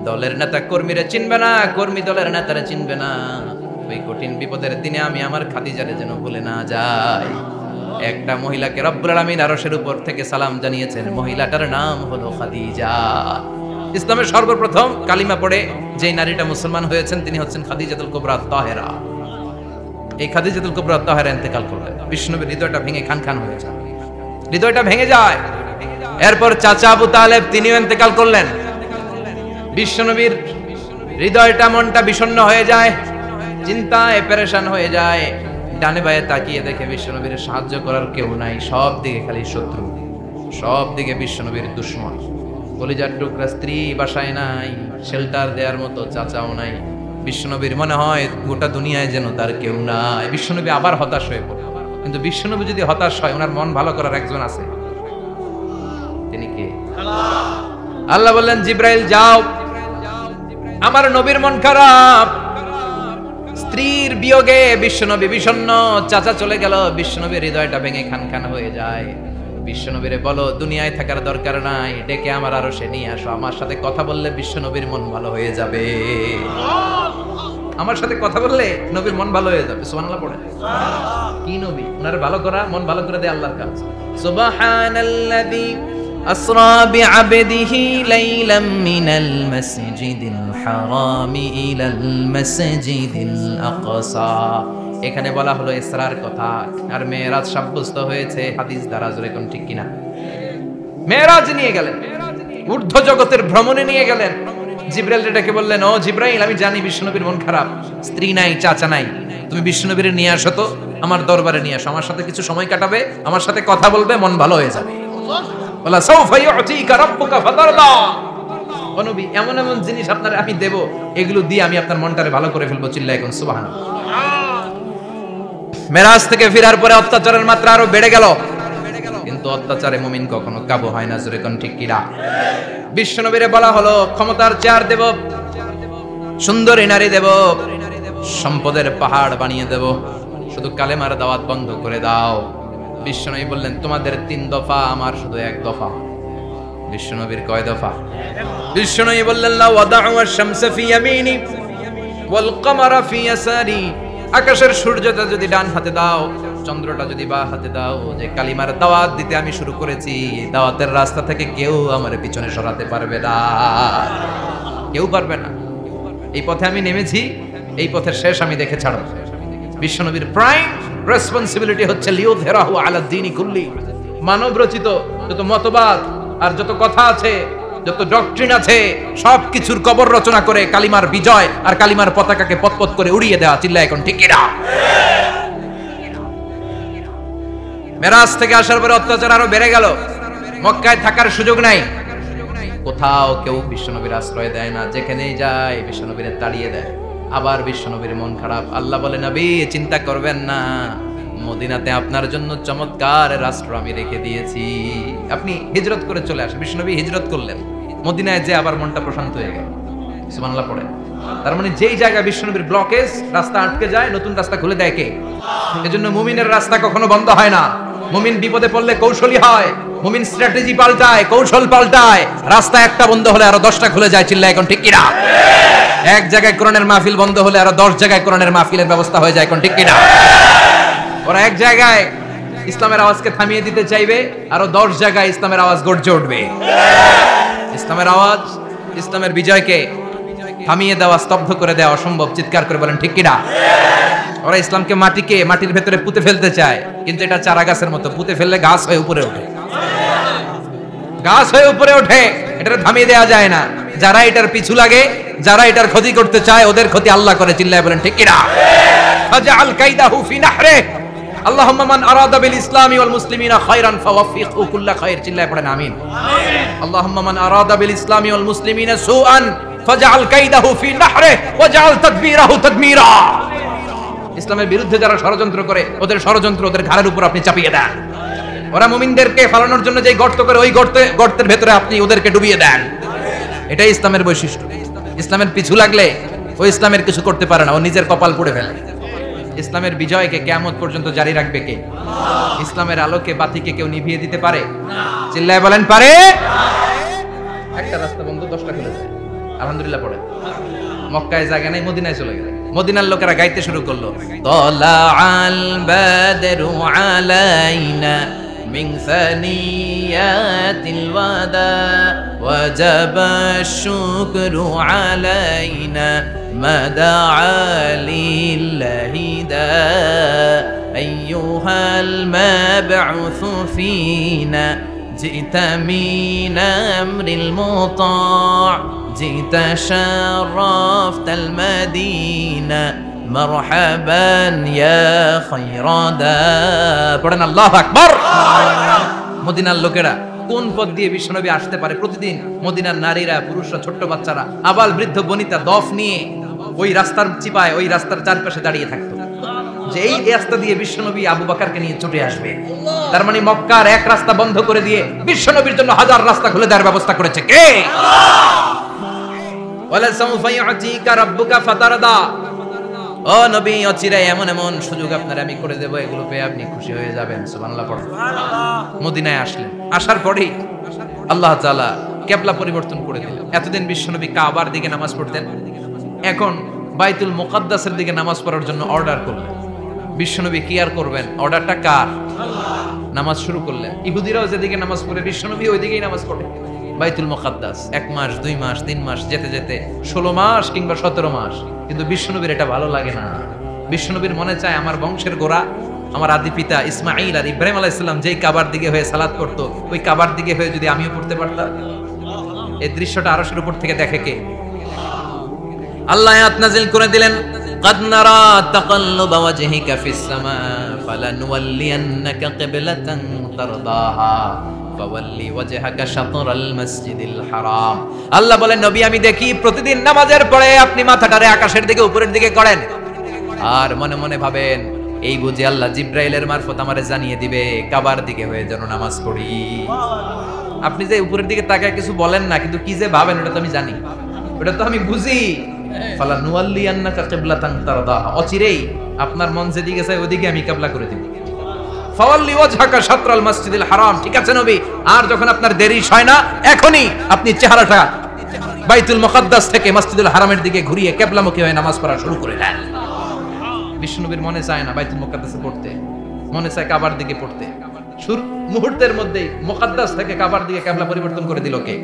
দলের নেতা কর্মীরে চিনবে না, কর্মী দলের নেতারে চিনবে না, ওই কঠিন বিপদের দিনে আমি আমার খাদিজারে যেন ভুলে না যাই। একটা মহিলাকে রব্বুল আলামিন আরশের উপর থেকে সালাম জানিয়েছেন, মহিলাটার নাম হলো খাদিজা। ইসলামের সর্বপ্রথম কালিমা পড়ে যে নারীটা মুসলমান হয়েছেন তিনি হচ্ছেন খাদিজাতুল কুবরা তাহেরা। এই খাদিজাতুল কুবরা তাহেরা ইন্তেকাল করলেন। বিশ্বনবীর হৃদয়টা ভেঙে খান খান হয়ে যায়, হৃদয়টা ভেঙে যায়। এরপর চাচা আবু তালেব তিনিও ইন্তেকাল করলেন। বিশ্বনবীর হৃদয়টা, মনটা বিষণ্ণ হয়ে যায়, চিন্তায় পেরেশান হয়ে যায়। ডানে বায়ে তাকিয়ে দেখে বিশ্বনবীর সাহায্য করার কেউ নাই, সব দিকে খালি শত্রু, সব দিকে বিশ্বনবীর দুশ্মন। কলিজার টুকরা স্ত্রী বাসায় নাই, শেল্টার দেওয়ার মতো চাচাও নাই, বিশ্বনবীর মনে হয় গোটা দুনিয়ায় যেন তার কেউ নাই। বিশ্বনবী আবার হতাশ হয়ে পড়ে। কিন্তু বিশ্বনবী যদি হতাশ হয়, ওনার মন ভালো করার একজন আছে। তিনি কে? আল্লাহ বললেন, জিব্রাইল যাও, আমার নবীর মন খারাপ, স্ত্রীর বিয়োগে বিশ্বনবী বিষণ্ণ, চাচা চলে গেল, বিশ্বনবীর হৃদয়টা ভেঙে খান খান হয়ে যায়। বিশ্বনবীরে বলো দুনিয়ায় থাকার দরকার নাই, ডেকে আমার আরশে নিয়ে আসো, আমার সাথে কথা বললে বিশ্বনবীর মন ভালো হয়ে যাবে। আমার সাথে কথা বললে নবীর মন ভালো হয়ে যাবে। সুবহানাল্লাহ পড়ে। কি নবী? ওনার ভালো করা, মন ভালো করে দেয় আল্লাহর কাজ। সুবহানাল্লাযী আসরা বিআবদিহি লাইলাম মিনাল মাসজিদিল হারামি ইলাল মাসজিদিল আকসা। এখানে বলা হলো ইসরার কথা, আর মেরাজ সাব্যস্ত হয়েছে হাদিস দ্বারা। জোরে কোন ঠিক কিনা? মেরাজ নিয়ে গেলেন, ঊর্ধ্ব জগতের ভ্রমণে নিয়ে গেলেন। জিব্রাইল ডেকে বললেন, ও জিব্রাইল, আমি জানি বিশ্বনবীর মন খারাপ, স্ত্রী নাই, চাচা নাই, তুমি বিশ্বনবীর নিয়ে আসো তো, আমার দরবারে নিয়ে আসো, আমার সাথে কিছু সময় কাটাবে, আমার সাথে কথা বলবে, মন ভালো হয়ে যাবে। বলা সাউফা ইউতিকা রাব্বুকা ফাতারদা। ও নবী, এমন এমন জিনিস আপনার আমি দেব, এগুলো দিয়ে আমি আপনার মনটারে ভালো করে ফেলবো। চিল্লায় কোন সুবহানাল্লাহ। মেরাজ থেকে ফেরার পরে অত্যাচারের মাত্রা আরো বেড়ে গেল, কিন্তু অত্যাচারে মুমিন কখনো কাবু হয় না। জোরে কোন ঠিক কিনা? বিশ্বনবীরে বলা হলো, ক্ষমতার চেয়ার দেব, সুন্দরী নারী দেব, সম্পদের পাহাড় বানিয়ে দেব, শুধু কালেমার দাওয়াত বন্ধ করে দাও। বিশ্বনবী বললেন, তোমাদের 3 দফা, আমার শুধু 1 দফা। বিশ্বনবীর কয় দফা? বিশ্বনবী বললেন, লা ওয়াদাউ আশ-শামসা ফি ইয়ামিনি ওয়াল কমারা ফি ইয়াসারি। আকাশের সূর্যটা যদি ডান হাতে দাও, চন্দ্রটা যদি বাঁ হাতে দাও, যে কালিমার দাওয়াত দিতে আমি শুরু করেছি, দাওয়াতের রাস্তা থেকে কেউ আমার পিছনে সরাতে পারবে না, কেউ পারবে না। এই পথে আমি নেমেছি, এই পথের শেষ আমি দেখে ছাড়ব। বিশ্বনবীর প্রাইম রেসপন্সিবিলিটি হচ্ছে লিউযহিরাহু আলা দ্বীনি কুল্লি। মানব রচিত যত মতবাদ আর যত কথা আছে, যত ডক্ট্রিন আছে, সব কিছুর কবর রচনা করে কালিমার বিজয় আর কালিমার পতাকাকে পতপত করে উড়িয়ে দেওয়া। চিল্লায় এখন ঠিক কিনা? মেরাজ থেকে আসার পরে অত্যাচার আরো বেড়ে গেল, মক্কায় থাকার সুযোগ নাই, কোথাও কেউ বিশ্বনবীর আশ্রয় দেয় না, যেখানেই যায় বিশ্বনবীর তাড়িয়ে দেয়। আবার বিশ্বনবীর মন খারাপ। আল্লাহ বলে, নবী চিন্তা করবেন না, মদিনাতে আপনার জন্য চমৎকার রাষ্ট্র আমি রেখে দিয়েছি, আপনি হিজরত করে চলে আসেন। বিশ্বনবী হিজরত করলেন, মদিনায় যে আবার মনটা প্রশান্ত হয়ে গেল। সুবহানাল্লাহ পড়ে। তার মানে যেই জায়গায় বিশ্বনবীর ব্লকেজ, রাস্তা আটকে যায়, নতুন রাস্তা খুলে দেয় কে? এজন্য মুমিনের রাস্তা কখনো বন্ধ হয় না। মুমিন বিপদে পড়লে কৌশলী হয়, মুমিন স্ট্র্যাটেজি পাল্টায়, কৌশল পাল্টায়। রাস্তা একটা বন্ধ হলে আরো 10টা খুলে যায়। চিল্লায় এখন ঠিক কিনা? এক জায়গায় কোরআনের মাহফিল বন্ধ হলে আরো 10 জায়গায় কোরআনের মাহফিলের ব্যবস্থা হয়ে যায়। এখন ঠিক কিনা? ওরা এক জায়গায় ইসলামের আওয়াজকে থামিয়ে দিতে চাইবে, আরো 10 জায়গায় ইসলামের আওয়াজ গর্জে উঠবে। ইসলামের আওয়াজ, ইসলামের বিজয়কে থামিয়ে দেওয়া, স্তব্ধ করে দেওয়া অসম্ভব। চিৎকার করে বলেন ঠিক কিনা? ওরা ইসলামকে মাটির ভেতরে পুঁতে ফেলতে চায়, কিন্তু এটা চারা গাছের মতো, পুঁতে ফেললে গাছ হয়ে উপরে ওঠে, গাছ হয়ে উপরে ওঠে, এটা থামিয়ে দেওয়া যায় না। যারা এটার পিছু লাগে, যারা এটার ক্ষতি করতে চায়, ওদের ক্ষতি আল্লাহ করে। চিল্লায় বলেন ঠিক কিনা? ফাজআল কাইদাহু ফি নাহরে। আল্লাহুম্মা মান আরাদা বিল ইসলামি ওয়াল মুসলিমিনা খায়রান ফাওয়াফিকহু কুল্লা খায়র। চিল্লায় পড়েন আমিন। আল্লাহুম্মা মান আরাদা বিল ইসলামি ওয়াল মুসলিমিনা সুআন ফাজআল কাইদাহু ফি নাহরে ওয়াজআল তাদবীরাহু তাদমীরা। ইসলামের বিরুদ্ধে যারা ষড়যন্ত্র করে, ওদের ষড়যন্ত্র ওদের ঘাড়ের উপর আপনি চাপিয়ে দেন। ওরা মুমিনদেরকে ফালানোর জন্য যে গর্ত করে, ওই গর্তের ভেতরে আপনি ওদেরকে ডুবিয়ে দেন। এটাই ইসলামের বৈশিষ্ট্য। ইসলামের পিছু লাগলে ও ইসলামের কিছু করতে পারে না, ও নিজের কপাল পুড়ে ফেলে। ইসলামের বিজয়কে কিয়ামত পর্যন্ত জারি রাখবে কে? ইসলামের আলোকে বাতিকে কেউ নিভিয়ে দিতে পারে? চিল্লায় বলেন পারে? একটা রাস্তা বন্ধ, 10টা খুলে যায়। আলহামদুলিল্লাহ পড়ে। মক্কায় জায়গা নাই, মদিনায় চলে গেল। মদিনার লোকেরা গাইতে শুরু করলো, তলাআল বাদরু আলাইনা মিন সানিয়াতিল ওয়াদা ওয়াজাবা শুকরু আলাইনা মাদাআ লিল্লাহি দা আইয়ুহাল মাবউসু ফিনা জিতা মিন আমরিল মুতা' جئت شرفت المدينة مرحبا يا خير دا। পড়েন আল্লাহু আকবার। মদিনার লোকেরা কোন পথ দিয়ে বিশ্বনবী আসতে পারে? প্রতিদিন মদিনার নারীরা, পুরুষরা, ছোট্ট বাচ্চারা, আবাল বৃদ্ধ বনিতা দফ নিয়ে ওই রাস্তার চিপায় ওই রাস্তার চারপাশে দাঁড়িয়ে থাকতো যে এই রাস্তা দিয়ে বিশ্বনবী আবু বকরকে নিয়ে ছুটে আসবে। তার মানে মক্কার এক রাস্তা বন্ধ করে দিয়ে বিশ্বনবীর জন্য হাজার রাস্তা খুলে দেওয়ার ব্যবস্থা করেছে কে? ওয়ালা সাউফা ইউতিকা রাব্বুকা ফাতারদা, ও নবী অচিরে এমন এমন সুযোগ আপনার আমি করে দেব, এগুলো পেয়ে আপনি খুশি হয়ে যাবেন। সুবহানাল্লাহ পড়ুন। মদিনায় আসলেন, আসার পরেই আল্লাহ তাআলা কিবলা পরিবর্তন করে দিলেন। এতদিন বিশ্বনবী কাবার দিকে নামাজ পড়তেন, এখন বাইতুল মুকাদ্দাসের দিকে নামাজ পড়ার জন্য অর্ডার করলেন। বিশ্বনবী কি আর করবেন, অর্ডারটা কার? নামাজ শুরু করলেন। ইহুদিরাও যেদিকে নামাজ পড়ে বিশ্বনবী ওই দিকেই নামাজ পড়ে। বাইতুল মুকাদ্দাস 1 মাস 2 মাস 3 মাস যেতে যেতে 16 মাস কিংবা 17 মাস, কিন্তু বিশ্বনবীর এটা ভালো লাগে না। বিশ্বনবীর মনে চায় আমার বংশের গোড়া, আমার আদি পিতা ইসমাঈল আর ইব্রাহিম আলাইহিস সালাম যেই কাবার দিকে হয়ে সালাত করতো, ওই কাবার দিকে হয়ে যদি আমিও পড়তে পারতাম। এই দৃশ্যটা আরশের উপর থেকে দেখে কে? আল্লাহ আয়াত নাযিল করে দিলেন, قد نرى تقلب وجهك في السماء فلنولينك قبلة ترضاها فولي وجهك شطر المسجد الحرام। আল্লাহ বলেন নবী আমি দেখি প্রতিদিন নামাজের পরে আপনি মাথাটারে আকাশের দিকে উপরের দিকে করেন আর মনে মনে ভাবেন এই বুঝি আল্লাহ জিব্রাইলের মারফত আমারে জানিয়ে দিবে কাবার দিকে হয়ে যেন নামাজ পড়ি। আপনি যে উপরের দিকে তাকায় কিছু বলেন না, কিন্তু কি যে ভাবেন ওটা তো আমি জানি, ওটা তো আমি বুঝি। ফালা নুওয়াল্লিয়ান্নাকা কিবলাতান তারদাহা, অচিরেই আপনার মন যেদিকে চায় ওদিকে আমি কিবলা করে দিব। ফাওয়াল্লি ওয়াজহাকা শাতরাল মসজিদিল হারাম, ঠিক আছে নবী, আর যখন আপনার দেরি হয় না এখনি আপনি চেহারাটা বাইতুল মুকাদ্দাস থেকে মসজিদুল হারামের দিকে ঘুরিয়ে কিবলামুখী হয়ে নামাজ পড়া শুরু করে দেন। বিশ্বনবীর মনে চায় না বাইতুল মুকাদ্দাসে পড়তে, মনে চায় কাবার দিকে পড়তে। মুহূর্তের মধ্যেই মুকাদ্দাস থেকে কাবার দিকে কিবলা পরিবর্তন করে দিল কে?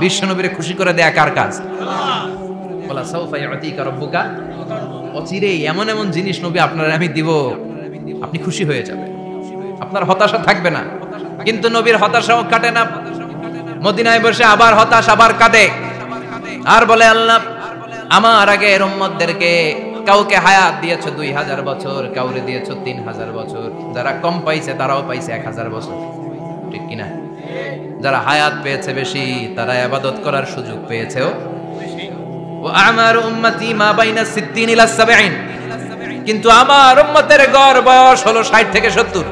বিশ্বনবীরে খুশি করে দেয়া কার কাজ? ওয়ালা সাউফা ইউতিকা রাব্বুকা, অচিরেই এমন এমন জিনিস নবী আপনার আমি দিব, আপনি খুশি হয়ে যাবেন, আপনার হতাশা থাকবে না। কিন্তু নবীর হতাশাও কাটে না, মদিনায় বসে আবার হতাশ, আবার কাঁদে আর বলে আল্লাহ আমার আগে এর উম্মতদেরকে কাউকে হায়াত দিয়েছো 2000 বছর, কাউরে দিয়েছো 3000 বছর, যারা কম পাইছে তারাও পাইছে 1000 বছর, ঠিক কিনা? যারা হায়াত পেয়েছে বেশি তারা ইবাদত করার সুযোগ পেয়েছেও। ওয়া আমারু উম্মতি মা বাইনা 60 ইলা 70, কিন্তু আমার উম্মতের গড় বয়স হলো 60 থেকে 70।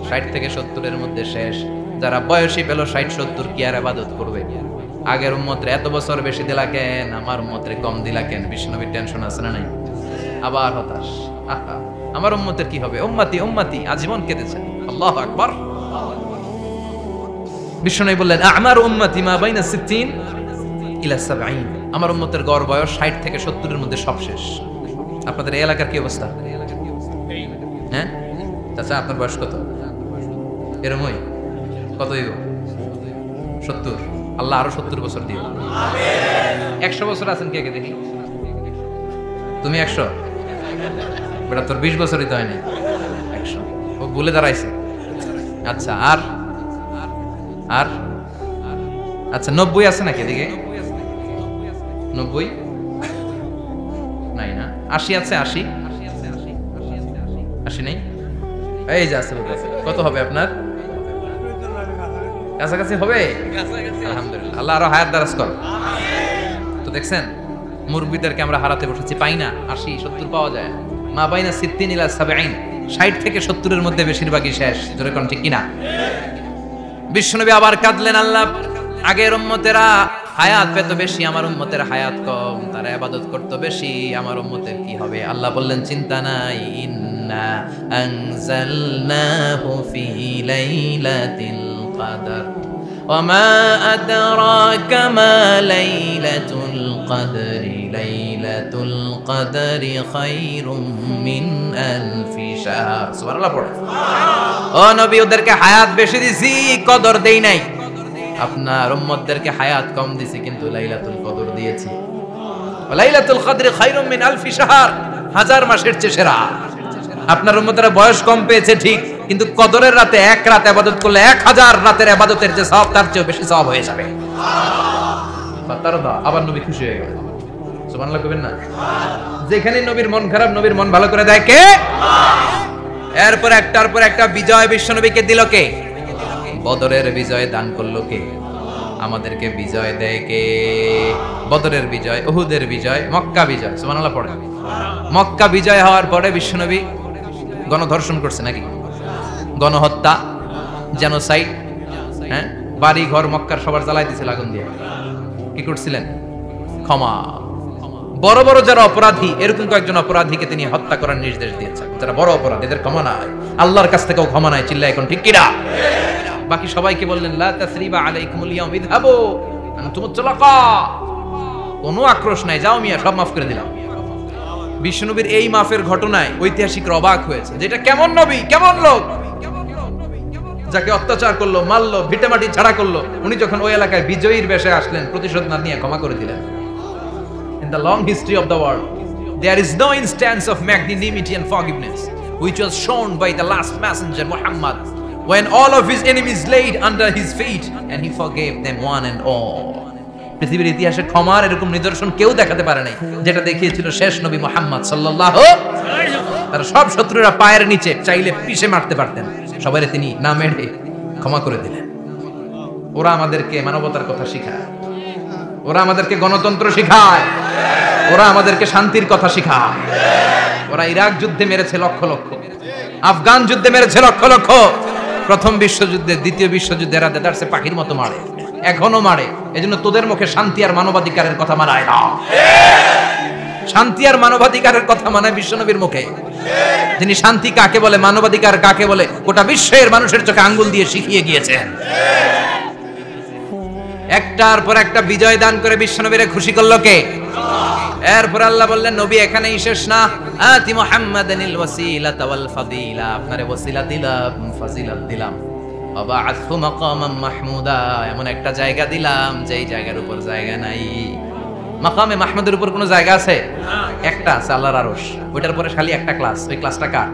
60 থেকে 70 এর মধ্যে শেষ। যারা বয়সী পেল 60-70 কি আর ইবাদত করবে? আগের উম্মতের এত বছর বেশি দিলা কেন, আমার উম্মতের কম দিলা কেন? বিষ্ণুবীর টেনশন আছে না নাই? আবার হতাশ, আহা আমার উম্মতের কি হবে? উম্মতি উম্মতি আজীবন কেঁদেছেন। আল্লাহু আকবার। বিষ্ণু বললেন আমার উম্মতি মা বাইনা 60 ইলা 70, আমার উম্মতের গড় বয়স 60 থেকে 70 এর মধ্যে সব শেষ। আপনাদের এই এলাকার কি অবস্থা? হ্যাঁ চাচা আপনার বয়স কত? এরমই কত হইব? 70। আল্লাহ আরো 70 বছর দিও। 100 বছর আছেন কে কে দেখি? তুমি 100? বেটা তোর 20 বছরই তো হয়নি। 100 ও ভুলে দাঁড়াইছে। আচ্ছা আর আর আচ্ছা 90 আছে নাকি এদিকে? 90 নাই না? 80 আছে? 80 নেই? এই যে আছে। কত হবে আপনার? কাছাকাছি হবে? আলহামদুলিল্লাহ, আল্লাহ আরো হায়াত দারাজ কর। তো দেখছেন মুরব্বিদেরকে আমরা হারাতে বসেছি, পাই না। 80-70 পাওয়া যায়। মা বাইনা 60 ইলা 70, 60 থেকে 70 এর মধ্যে বেশিরভাগই শেষ। জোরে কোন ঠিক কিনা? বিশ্বনবী আবার কাঁদলেন, আল্লাহ আগের উম্মতেরা হায়াত পেত বেশি, আমার উম্মতের হায়াত কম, তারা ইবাদত করত বেশি, আমার উম্মতের কি হবে? আল্লাহ বললেন চিন্তা নাই, ইন্না আনজালনাহু ফি লাইলাতিল কদর ওয়া মা আদরাকা মা লাইলাতুল কদরি লাইলাতুল কদরি খায়রুম মিন আলফি শাহর। সুবহানাল্লাহ পড়ো। ও নবী ওদেরকে হায়াত বেশি দিছি, কদর দেই নাই। আপনার উম্মতদেরকে হায়াত কম দিছি, কিন্তু লাইলাতুল কদর দিয়েছি। লাইলাতুল কদরি খায়রুম মিন আলফি শাহর, 1000 মাসের চেয়ে সেরা। আপনার উম্মতেরা বয়স কম পেয়েছে ঠিক, কিন্তু কদরের রাতে এক রাত ইবাদত করলে 1000 রাতের ইবাদতের যে সওয়াব তার চেয়ে বেশি সওয়াব হয়ে যাবে। ফাতারদা, আবার নবী খুশি হয়ে গেলেন। সুবহানাল্লাহ কইবেন না? যেখানে নবীর মন খারাপ, নবীর মন ভালো করে দেয় কে? এরপর একটার পর একটা বিজয় বিশ্বনবীকে দিল কে? বদরের বিজয় দান করলো কে? আমাদেরকে বিজয় দেয় কে? বদরের বিজয়, উহুদের বিজয়, মক্কা বিজয়। সুবহানাল্লাহ পড়ে। মক্কা বিজয় হওয়ার পরে বিশ্বনবী গণধর্ষণ করছে নাকি? গণহত্যা, জেনোসাইড, হ্যাঁ, বাড়ি ঘর মক্কার সবার জ্বালাই দিয়েছিল আগুন দিয়ে। কি করছিলেন? ক্ষমা। বড় বড় যারা অপরাধী, এরকম কয়েকজন অপরাধীকে তিনি হত্যা করার নির্দেশ দিয়েছেন। যারা বড় অপরাধী, এদের ক্ষমা নাই, আল্লাহর কাছ থেকেও ক্ষমা নাই। চিল্লায় এখন ঠিক কিনা? বাকি সবাইকে বললেন লা তাসরিবা আলাইকুমুল ইয়াউম ইযহাবু আনতুমুত তুলাকা, কোনো আক্রোশ নাই, যাও মিয়া, সব মাফ করে দিলাম। বিশ্বনবীর এই মাফের ঘটনায় ঐতিহাসিকরা অবাক হয়েছে, যেটা কেমন নবী, কেমন লোক, যাকে অত্যাচার করলো, মারলো, ভিটেমাটি ছাড়া করলো, উনি যখন ওই এলাকায় বিজয়ীর বেশে আসলেন, প্রতিশোধ না নিয়ে ক্ষমা করে দিলেন। In the long history of the world, there is no instance of magnanimity and forgiveness which was shown by the last messenger Muhammad, when all of his enemies laid under his feet and he forgave them one and all. পৃথিবীর ইতিহাসে ক্ষমার এরকম নিদর্শন কেউ দেখাতে পারে নাই, যেটা দেখিয়েছিল শেষ নবী মুহাম্মদ সাল্লাল্লাহু আলাইহি ওয়াসাল্লাম। তার সব শত্রুরা পায়ের নিচে চাইলে পিষে মারতে পারতেন, সবাইরে তিনি না মেরে ক্ষমা করে দিলেন। ওরা আমাদেরকে মানবতার কথা শিখায়, ওরা আমাদেরকে গণতন্ত্র শিখায়, ওরা আমাদেরকে শান্তির কথা শিখায়। ওরা ইরাক যুদ্ধে মেরেছে লক্ষ লক্ষ, আফগান যুদ্ধে মেরেছে লক্ষ লক্ষ, প্রথম বিশ্বযুদ্ধে, দ্বিতীয় বিশ্বযুদ্ধে এরা দেদারসে পাখির মতো মারে, এখনো মারে। এজন্য তোদের মুখে শান্তি আর মানবাধিকারের কথা মানায় না। শান্তি আর মানবাধিকারের কথা মানায় বিশ্বনবীর মুখে। যিনি শান্তি কাকে বলে, মানবাধিকার কাকে বলে, গোটা বিশ্বের মানুষের চোখে আঙ্গুল দিয়ে শিখিয়ে গিয়েছেন। একটার পর একটা বিজয় দান করে বিশ্বনবীরে খুশি করলো কে? এরপর আল্লাহ বললেন, নবী এখানেই শেষ না, আতি মুহাম্মাদানিল ওয়াসিলাতা ওয়াল ফাদিলা, আপনারে ওয়াসিলা দিলাম, ফাজিলাত দিলাম, ওয়াবা'আথহু মাকামান মাহমুদা, এমন একটা জায়গা দিলাম যেই জায়গার উপর জায়গা নাই। মাকামে মাহমুদের উপর কোনো জায়গা আছে? একটা আছে, আল্লাহর আরশ। ওইটার পরে খালি একটা ক্লাস, ওই ক্লাসটা কার?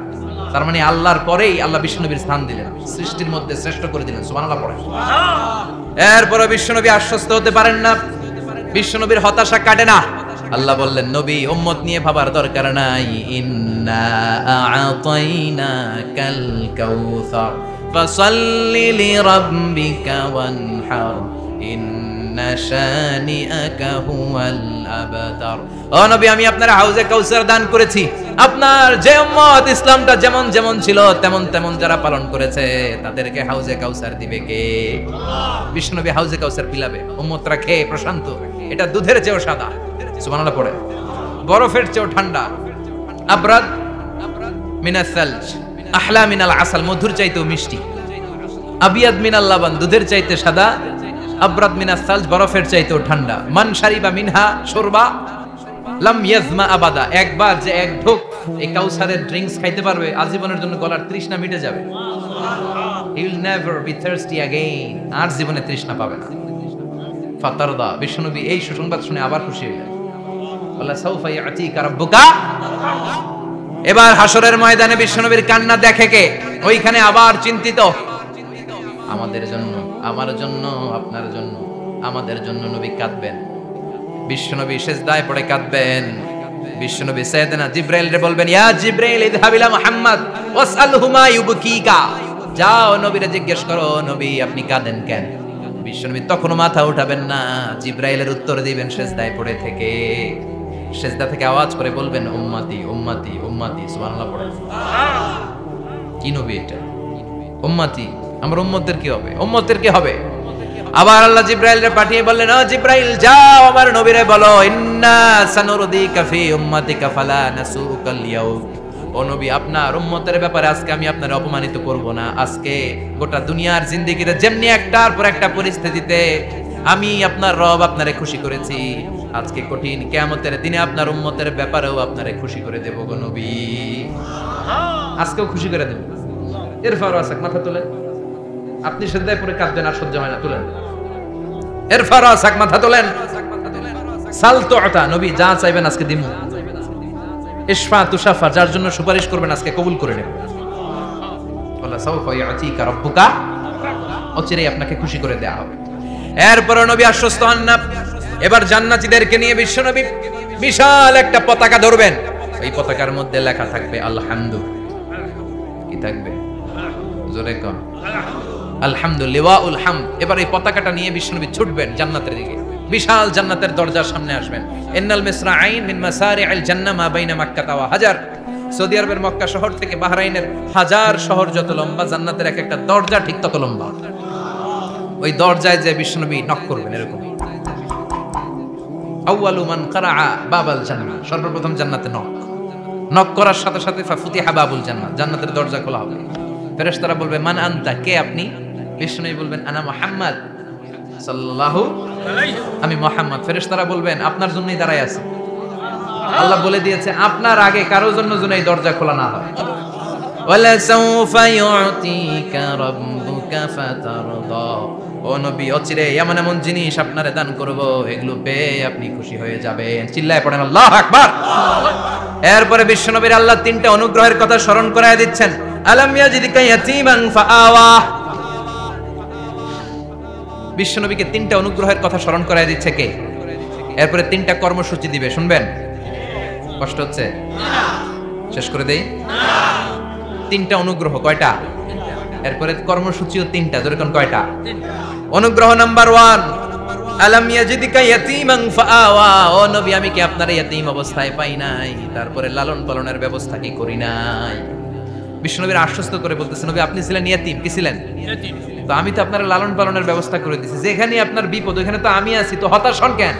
তার মানে আল্লাহর পরেই আল্লাহ বিশ্বনবীর স্থান দিলেন, সৃষ্টির মধ্যে শ্রেষ্ঠ করে দিলেন। সুবহানাল্লাহ পড়ে। এরপরে বিশ্বনবী আশ্বস্ত হতে পারেন না, বিশ্বনবীর হতাশা কাটে না। আল্লাহ বললেন, নবী উম্মত নিয়ে ভাবার দরকার নাই, ইন্না আ'তাইনাকাল কাউসার ফাসাল্লি লিরাব্বিকা ওয়ানহার ইন্না শানিআকা হুয়াল আবতার। ও নবী, আমি আপনার হাউজে কাউসার দান করেছি। আপনার যে উম্মত ইসলামটা যেমন যেমন ছিল তেমন তেমন যারা পালন করেছে, তাদেরকে হাউজে কাউসার দিবে কে? বিশ্বনবী হাউজে কাউসার পিলাবে, উম্মতরা খেয়ে প্রশান্ত। এটা দুধের চেয়েও সাদা, সুবহানাল্লাহ পড়ে, বরফের চেয়েও ঠান্ডা, আবরাদ মিনাস সালজ, আহলা মিনাল আসাল, মধুর চাইতেও মিষ্টি, আবিয়াদ মিনাল লাবান, দুধের চাইতে সাদা, আবরাদ মিনাস সালজ, বরফের চাইতেও ঠান্ডা। মান শারিবা মিনহা শুরবা লাম ইয়াজমা আবাদা, একবার যে এক ঢোক এই কাউসারের ড্রিঙ্কস খাইতে পারবে, আজীবনের জন্য গলার তৃষ্ণা মিটে যাবে। He will never be thirsty again, আর জীবনে তৃষ্ণা পাবে না। ফাতারদা, বিশ্বনবী এই সুসংবাদ শুনে আবার খুশি হলেন। আল্লাহ সাউফা ইয়াতিকা রাব্বুকা। এবার হাসরের ময়দানে বিশ্বনবীর কান্না দেখে কে? ওইখানে আবার চিন্তিত, আমাদের জন্য, আমার জন্য, আপনার জন্য, আমাদের জন্য নবী কাঁদবেন। বিশ্বনবী সিজদায় পড়ে কাঁদবেন। বিশ্বনবী সাইয়েদনা জিবরাইলকে বলবেন, ইয়া জিবরাইল ইযহাব ইলা মুহাম্মদ ওয়াসআলহু মা ইউবকিকা, যাও নবীরে জিজ্ঞেস করো, নবী আপনি কাঁদেন কেন? বিশ্বনবী তখনও মাথা উঠাবেন না, জিবরাইলের উত্তর দিবেন সিজদায় পড়ে থেকে। সিজদা থেকে আওয়াজ করে বলবেন, উম্মতি উম্মতি উম্মতি। সুবহানাল্লাহ পড়ে। কি নবী এটা? উম্মতি, আমার উম্মতদের কি হবে? উম্মতের কি হবে? আবার আল্লাহ জিবরাইলকে পাঠিয়ে বললেন, ও জিবরাইল যাও আমার নবীরে বলো, ইন্না সানুরদিকা ফি উম্মতিকা ফালা নাসুকাল ইয়াউম। ও নবী, আপনার উম্মতের ব্যাপারে আজকে আমি আপনার অপমানিত করব না। আজকে গোটা দুনিয়ার জিন্দেগিতে যেমনি একটার পর একটা পরিস্থিতিতে আমি আপনার রব আপনারে খুশি করেছি, আজকে কঠিন কিয়ামতের দিনে আপনার উম্মতের ব্যাপারেও আপনারে খুশি করে দেব গো নবী। আজকেও খুশি করে দেব। এরফার আসাক, মাথা তোলেন। আপনি সিজদায় পড়ে কাঁদবেন, আর সহ্য হয় না, তুলেন। এরফার আসাক, মাথা তোলেন। সাল তুআতা, নবী যা চাইবেন আজকে দিমু। ইশফা তুশাফা, যার জন্য সুপারিশ করবেন আজকে কবুল করে নেব। আল্লাহ সাউফা ইয়াতিকা রাব্বুকা, অচিরেই আপনাকে খুশি করে দেয়া হবে। এরপর নবী আশ্বস্ত হন না। এবার জান্নাতীদেরকে নিয়ে বিশ্বনবী বিশাল একটা পতাকা ধরবেন। এই পতাকার মধ্যে লেখা থাকবে আলহামদু। কি থাকবে? জোরে কম। আলহামদুলিল্লাহুল হামদ। এবার এই পতাকাটা নিয়ে বিশ্বনবী ছুটবেন জান্নাতের দিকে, বিশাল জান্নাতের দরজার সামনে আসবেন। ইন্নাল মিসরাঈন মিন মাসারি'আল জান্নাহ মা বাইনা মাক্কা ওয়া হাজার। সৌদি আরবের মক্কা শহর থেকে বাহরাইনের হাজার শহর যত লম্বা, জান্নাতের এক একটা দরজা ঠিক তত লম্বা। ওই দরজায় যে বিশ্বনবী নক করবেন এরকম। আউয়ালু মান কারাআ বাবাল জান্নাহ, সর্বপ্রথম জান্নাতে নক করার সাথে সাথে ফাফুতিহা বাবুল জান্নাহ, জান্নাতের দরজা খোলা হবে। ফেরেশতারা বলবে মান আনতা, কে আপনি? বিশ্বনবী বলবেন আনা মুহাম্মদ সাল্লাল্লাহু আলাইহি, আমি মুহাম্মদ। ফেরেশতারা বলবেন আপনার জন্যই দাঁড়ায় আছি। আল্লাহ বলে দিয়েছে আপনার আগে কারো জন্য যেন এই দরজা খোলা না হয়। ওয়ালা সাউফা ইউতিকা রাব্বুকা ফাতারদা, ও নবী অচিরে এমন এমন জিনিস আপনারে দান করব, এগুলো পেয়ে আপনি খুশি হয়ে যাবেন। চিল্লায় পড়েন আল্লাহু আকবার। এরপরে বিশ্বনবীর আল্লাহ তিনটা অনুগ্রহের কথা স্মরণ করায় দিচ্ছেন। আলাম ইয়াজিদকা ইয়াতীমান ফাআওয়া, বিশ্বনবীকে তিনটা অনুগ্রহের কথা স্মরণ করায় দিচ্ছে কে? এরপরে তিনটা কর্মসূচি দিবে, শুনবেন? কষ্ট হচ্ছে? শেষ করে দেই। তিনটা অনুগ্রহ, কয়টা? এরপরে কর্মসূচিও তিনটা, যেরকম কয়টা? অনুগ্রহ নাম্বার 1, আলাম ইয়াজিদকা ইয়াতীমান ফাআওয়া, ও নবী আমি কি আপনার ইয়াতীম অবস্থায় পাই নাই, তারপরে লালন পালনের ব্যবস্থা কি করি নাই? বিশ্বনবীর আশ্বস্ত করে বলতেছেন নবী আপনি ছিলেন ইয়াতীম, কি ছিলেন? ইয়াতীম। তো আমি তো আপনার লালন পালনের ব্যবস্থা করে দিয়েছি, যেখানে আপনার বিপদ ওখানে তো আমি আছি, তো হতাশ হন কেন?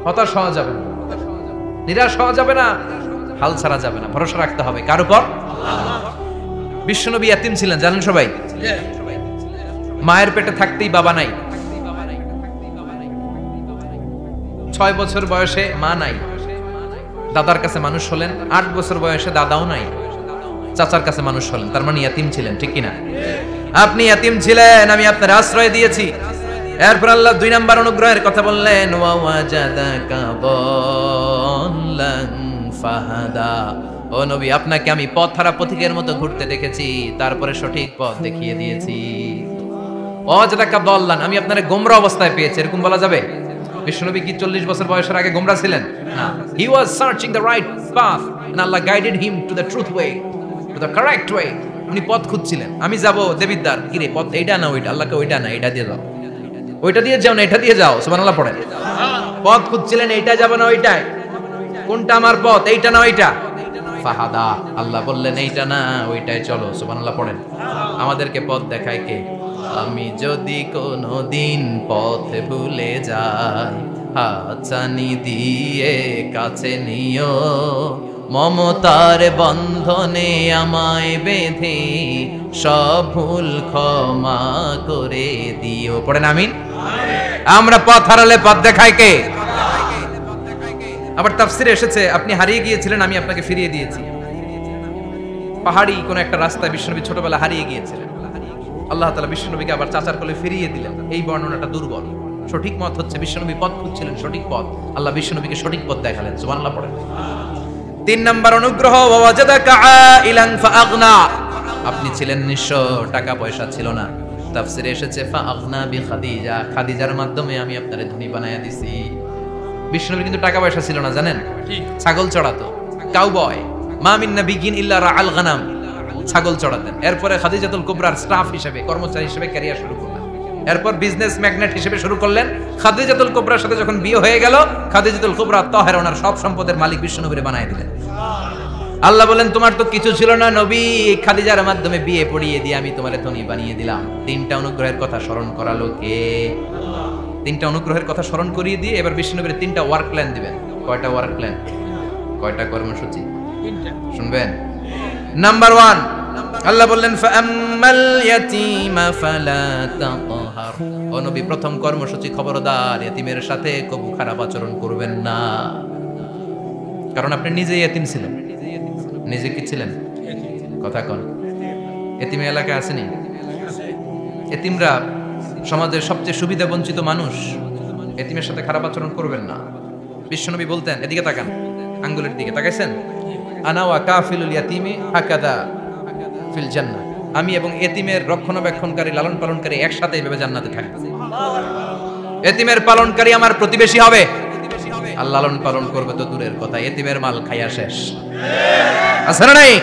হতাশ হওয়া যাবে না, নিরাশ হওয়া যাবে না, হাল ছাড়া যাবে না, ভরসা রাখতে হবে কার উপর? বিশ্বনবী ইয়াতীম ছিলেন, জানেন সবাই? মায়ের পেটে থাকতেই বাবা নাই, 6 বছর বয়সে মা নাই, দাদার কাছে মানুষ হলেন, 8 বছর বয়সে দাদাও নাই, চাচার কাছে মানুষ হলেন, তার মানে ইয়াতীম ছিলেন, ঠিক কিনা? আপনি ইয়াতীম ছিলেন, আমি আপনার আশ্রয় দিয়েছি। এরপর আল্লাহ 2 নাম্বার অনুগ্রহের কথা বললেন, ওয়া ওয়াজাদাকা দাল্লান ফাহাদা, ও নবী আপনাকে আমি পথহারা পথিকের মতো ঘুরতে দেখেছি, তারপরে সঠিক পথ দেখিয়ে দিয়েছি। ওয়াজাদাকা দাল্লান, আমি আপনারে গোমরা অবস্থায় পেয়েছি, এরকম বলা যাবে? বিশ্বনবী কি 40 বছর বয়সের আগে গোমরা ছিলেন? না, he was searching the right path and Allah guided him to the truth way, to the correct way. উনি পথ খুঁজছিলেন, আমি যাব দেবিদ্বার, কি রে পথ এইটা না ওইটা? আল্লাহকে ওইটা না এইটা দিয়ে যাও, ওইটা দিয়ে যাও না এটা দিয়ে যাও, সুবহানাল্লাহ পড়েন। পথ খুঁজছিলেন, এইটা যাব না ওইটাই, কোনটা আমার পথ, এইটা না ওইটা? ফাহাদা, আল্লাহ বললেন এইটা না ওইটাই চলো, সুবহানাল্লাহ পড়েন। আমাদেরকে পথ দেখায় কে? আমি যদি কোনোদিন পথ ভুলে যাই, হাতছানি দিয়ে কাছে নিও, মমতার বন্ধনে আমায় বেঁধে সব ভুল ক্ষমা করে দিও। পড়েন আমিন। আমরা পথ হারালে পথ দেখায় কে? আবার তাফসিরে এসেছে আপনি হারিয়ে গিয়েছিলেন, আমি আপনাকে ফিরিয়ে দিয়েছি। পাহাড়ি কোন একটা রাস্তায় বিশ্বনবী ছোটবেলা হারিয়ে গিয়েছিলেন, আল্লাহ তাআলা বিশ্বনবীকে আবার চাচার কোলে ফিরিয়ে দিলেন। এই বর্ণনাটা দুর্বল, সঠিক মত হচ্ছে বিশ্বনবী পথ খুঁজছিলেন, সঠিক পথ, আল্লাহ বিশ্বনবীকে সঠিক পথ দেখালেন, সুবহানাল্লাহ পড়েন। 3 নাম্বার অনুগ্রহ, ওয়াজাদাকা আইলান ফাআগনা, আপনি ছিলেন নিঃস্ব, টাকা পয়সা ছিল না। তাফসিরে এসেছে ফাআগনা বিখাদিজা, খাদিজার মাধ্যমে আমি আপনারে ধনী বানায়া দিছি। বিশ্বনবীর কিন্তু টাকা পয়সা ছিল না, জানেন? ছাগল চড়াতো, কাউবয়। মা মিন নাবিয়্যিন ইল্লা রাআল গানাম, ছাগল চড়াতেন। এরপরে খাদিজাতুল কুবরার স্টাফ হিসেবে, কর্মচারী হিসেবে ক্যারিয়ার শুরু করলেন। এরপর বিজনেস ম্যাগনেট হিসেবে শুরু করলেন। খাদিজাতুল কুবরার সাথে যখন বিয়ে হয়ে গেল, খাদিজাতুল কুবরা তাহেরা ওনার সব সম্পদের মালিক বিশ্বনবীরে বানায় দিলেন। আল্লাহ বলেন তোমার তো কিছু ছিল না নবী, খাদিজার মাধ্যমে বিয়ে পড়িয়ে দিয়ে আমি তোমারে ধনী বানিয়ে দিলাম। 3টা অনুগ্রহের কথা স্মরণ করালো কে? 3টা অনুগ্রহের কথা স্মরণ করিয়ে দিয়ে এবার বিশ্বনবীর 3টা ওয়ার্ক প্ল্যান দিবেন। কয়টা ওয়ার্ক প্ল্যান? কয়টা কর্মসূচি? 3টা, শুনবেন। নাম্বার 1, আল্লাহ বললেন ফাআম্মাল ইয়াতীমা ফালা তাকহার, ও নবী প্রথম কর্মসূচি খবরদার এতিমের সাথে কবু খারাপ আচরণ করবেন না, কারণ আপনি নিজেই এতিম ছিলেন। নিজে কি ছিলেন? কথা কোন? এতিম এলাকায় আসেনি? এতিমরা সমাজের সবচেয়ে সুবিধা বঞ্চিত মানুষ, এতিমের সাথে খারাপ আচরণ করবেন না। বিশ্বনবী বলতেন, এদিকে তাকান, আঙ্গুলের দিকে তাকাইছেন, আনা ওয়া কাফিলুল ইয়াতীমি হাকাদা ফিল জান্নাহ, আমি এবং এতিমের রক্ষণাবেক্ষণকারী লালন পালনকারী একসাথে এইভাবে জান্নাতে থাকবে। এতিমের পালনকারী আমার প্রতিবেশী হবে, আর লালন পালন করবে তো দূরের কথা, এতিমের মাল খাইয়া শেষ। আছে না নাই?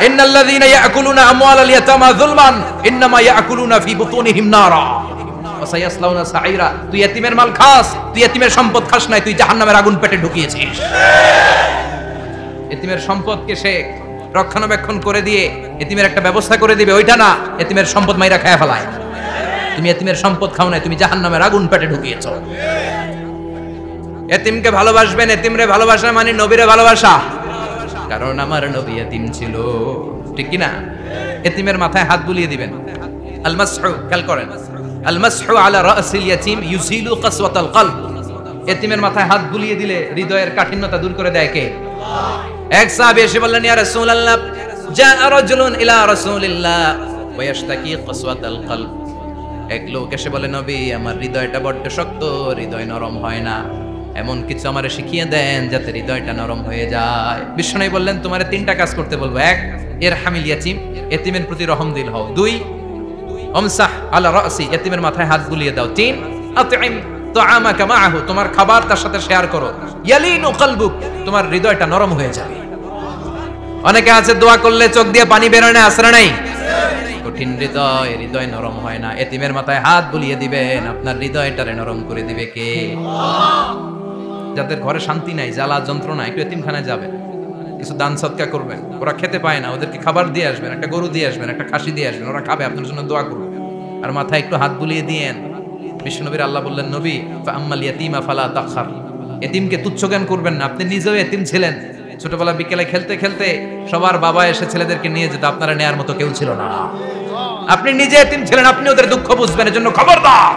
ইন্নাল্লাযীনা ইয়াকুলুনা আমওয়ালাল ইয়াতামা যুলমান ইন্নামা ইয়াকুলুনা ফি বুতুনিহিম নারা ওয়া সায়াসলাউনা সাঈরা। তুই এতিমের মাল খাস, তুই এতিমের সম্পদ খাস নাই, তুই জাহান্নামের আগুন পেটে ঢুকিয়েছিস। এতিমের সম্পদকে সে রক্ষণাবেক্ষণ করে দিয়ে এতিমের একটা ব্যবস্থা করে দিবে, ওইটা না, এতিমের সম্পদ মাইরা খায়া ফেলায়। তুমি এতিমের সম্পদ খাও নাই, তুমি জাহান্নামের আগুন পেটে ঢুকিয়েছো। এতিমকে ভালোবাসবেন, এতিমরে ভালোবাসা মানে নবীরে ভালোবাসা, কারণ আমার নবী এতিম ছিল, ঠিক কি না? এতিমের মাথায় হাত বুলিয়ে দিবেন। আল মাসহু, খেয়াল করেন, আল মাসহু আলা রাসিল ইয়াতিম ইউজিলু কাসওয়াতাল কলব। এতিমের মাথায় হাত বুলিয়ে দিলে হৃদয়ের কাঠিন্যতা দূর করে দেয় কে? এক সাহাবী এসে বললেন, ইয়া রাসূলুল্লাহ, জাআ রাজুলুন ইলা রাসূলিল্লাহ ওয়া ইয়াশতাকি কাসওয়াতাল কলব। এক লোক এসে বলে, নবী, আমার হৃদয়টা বড্ড শক্ত, হৃদয় নরম হয় না, এমন কিছু আমারে শিখিয়ে দেন যাতে হৃদয়টা নরম হয়ে যায়। বিশ্বনবী বললেন, তোমারে তিনটা কাজ করতে বলবো। এক, ইরহামিল ইয়াতিম, এতিমের প্রতি রহমদিল হও। দুই, আমসাহ আলা রাসি, এতিমের মাথায় হাত বুলিয়ে দাও। তিন, আতইম তাআমাকা মাআহু, তোমার খাবার তার সাথে শেয়ার করো। ইয়ালিনু কলবুক, তোমার হৃদয়টা নরম হয়ে যাবে। অনেকে আছে দোয়া করলে চোখ দিয়ে পানি বের হয় না, আসরা নাই? কঠিন হৃদয়, হৃদয় নরম হয় না। এতিমের মাথায় হাত বুলিয়ে দিবেন, আপনার হৃদয়টারে নরম করে দিবে কে? যাদের ঘরে শান্তি নাই, জ্বালা যন্ত্রণা, একটু এতিমখানায় যাবেন, কিছু দান সদকা করবেন। ওরা খেতে পায় না, ওদেরকে খাবার দিয়ে আসবেন, একটা গরু দিয়ে আসবেন, একটা খাসি দিয়ে আসবেন, ওরা খাবে, আপনার জন্য দোয়া করবে। আর মাথায় একটু হাত বুলিয়ে দিয়েন। বিশ্বনবীর আল্লাহ বললেন, নবী, ফাআম্মাল ইয়াতীমা ফালা তাখহার, এতিমকে তুচ্ছ জ্ঞান করবেন না। আপনি নিজেও এতিম ছিলেন, ছোটবেলা বিকেলে খেলতে খেলতে সবার বাবা এসে ছেলেদেরকে নিয়ে যেত, আপনারা নেয়ার মতো কেউ ছিল না। আপনি নিজে এতিম ছিলেন, আপনি ওদের দুঃখ বুঝবেন, এজন্য খবরদার,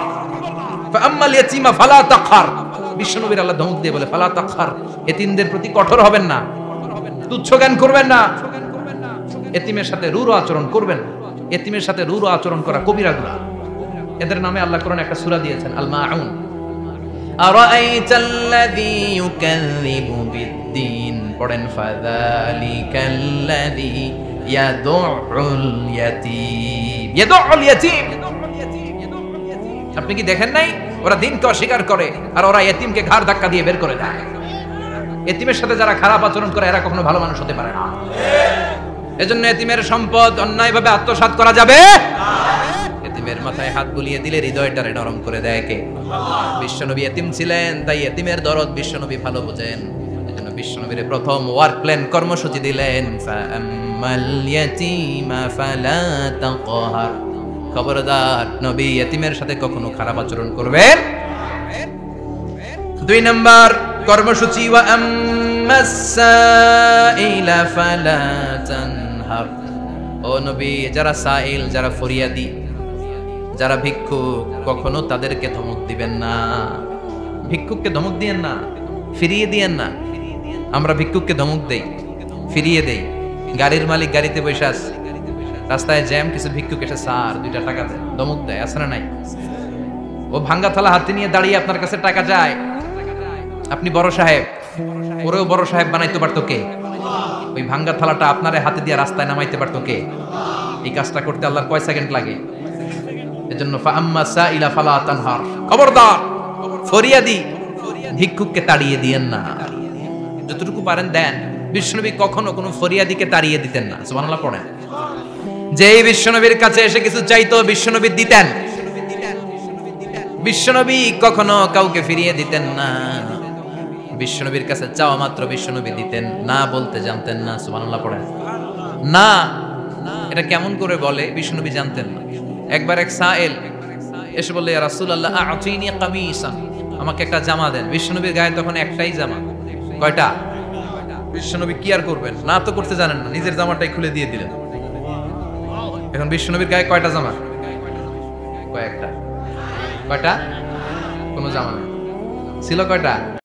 ফাআম্মাল ইয়াতীমা ফালা তাখহার। বিশ্বনবীর আল্লাহ ধমক দিয়ে বলে, ফালা তাখহার, এতিমদের প্রতি কঠোর হবেন না, তুচ্ছ জ্ঞান করবেন না, এতিমের সাথে রূঢ় আচরণ করবেন। এতিমের সাথে রূঢ় আচরণ করা কবিরা গুনাহ। এদের নামে আল্লাহ কোরআনে একটা সূরা দিয়েছেন, আল মাউন। আরাআইতাল্লাযী ইউকাযযিবু বিদ্দীন, পড়েন, ফাযালিকাল্লাযী ইয়াদউল ইয়াতীম। ইয়াদউল ইয়াতীম, আপনি কি দেখেন নাই? ওরা দিনকে অস্বীকার করে আর ওরা এতিমকে ঘাড় ধাক্কা দিয়ে বের করে দেয়। এতিমের সাথে যারা খারাপ আচরণ করে এরা কখনো ভালো মানুষ হতে পারে না। এজন্য এতিমের সম্পদ অন্যায়ভাবে আত্মসাৎ করা যাবে না। এতিমের মাথায় হাত বুলিয়ে দিলে হৃদয়টারে নরম করে দেয় কে? বিশ্বনবী এতিম ছিলেন, তাই এতিমের দরদ বিশ্বনবী ভালো বোঝেন। এজন্য বিশ্বনবীর প্রথম ওয়ার্ক প্ল্যান, কর্মসূচি দিলেন, ফাআম্মাল ইয়াতীমা ফালা তাকহার। খবরদার, নবী এতিমের সাথে কখনো খারাপ আচরণ করবেন। দুই নাম্বার কর্মসূচি, ওয়া আম্মাস সাইলা ফালা তানহার। ও নবী, যারা সাইল, যারা ফরিয়াদি, যারা ভিক্ষুক, কখনো তাদেরকে ধমক দিবেন না। ভিক্ষুককে ধমক দিয়েন না, ফিরিয়ে দিয়েন না। আমরা ভিক্ষুককে ধমক দেই, ফিরিয়ে দেই। গাড়ির মালিক গাড়িতে বসে আছে, রাস্তায় জ্যাম, কিছু ভিক্ষুক এসে স্যার 2 টাকা দেয়, ধমক দেয়, আছে না নাই? ও ভাঙ্গা থালা হাতে নিয়ে দাঁড়িয়ে আপনার কাছে টাকা চায়। আপনি বড় সাহেব, ওরেও বড় সাহেব বানাইতে পারতো কে? ওই ভাঙ্গা থালাটা আপনার হাতে দিয়ে রাস্তায় নামাইতে পারতো কে? এই কাজটা করতে আল্লাহর কয় সেকেন্ড লাগে? এজন্য ফাআম্মা সাইলা ফালা তানহার, খবরদার, ফরিয়াদি ভিক্ষুককে তাড়িয়ে দিয়েন না। যতটুকু পারেন দেন। বিশ্বনবী কখনো কোনো ফরিয়াদিকে তাড়িয়ে দিতেন না। সুবহানাল্লাহ পড়েন। যেই বিশ্বনবীর কাছে এসে কিছু চাইতো, বিশ্বনবী দিতেন। বিশ্বনবী কখনো কাউকে ফিরিয়ে দিতেন না। বিশ্বনবীর কাছে চাওয়া মাত্র বিশ্বনবী দিতেন, না বলতে জানতেন না। সুবহানাল্লাহ পড়েন। না, এটা কেমন করে বলে বিশ্বনবী জানতেন না। একবার এক সাইল এসে বললে, ইয়া রাসূলুল্লাহ আ'তিনি কামিসান, আমাকে একটা জামা দেন। বিশ্বনবীর গায়ে তখন একটাই জামা। কয়টা? বিশ্বনবী কি আর করবেন, না তো করতে জানেন না, নিজের জামাটাই খুলে দিয়ে দিলেন। এখন বিশ্বনবীর গায়ে কয়টা জামা? কয়েকটা। কয়টা? কোনো জামা নেই। ছিল কয়টা?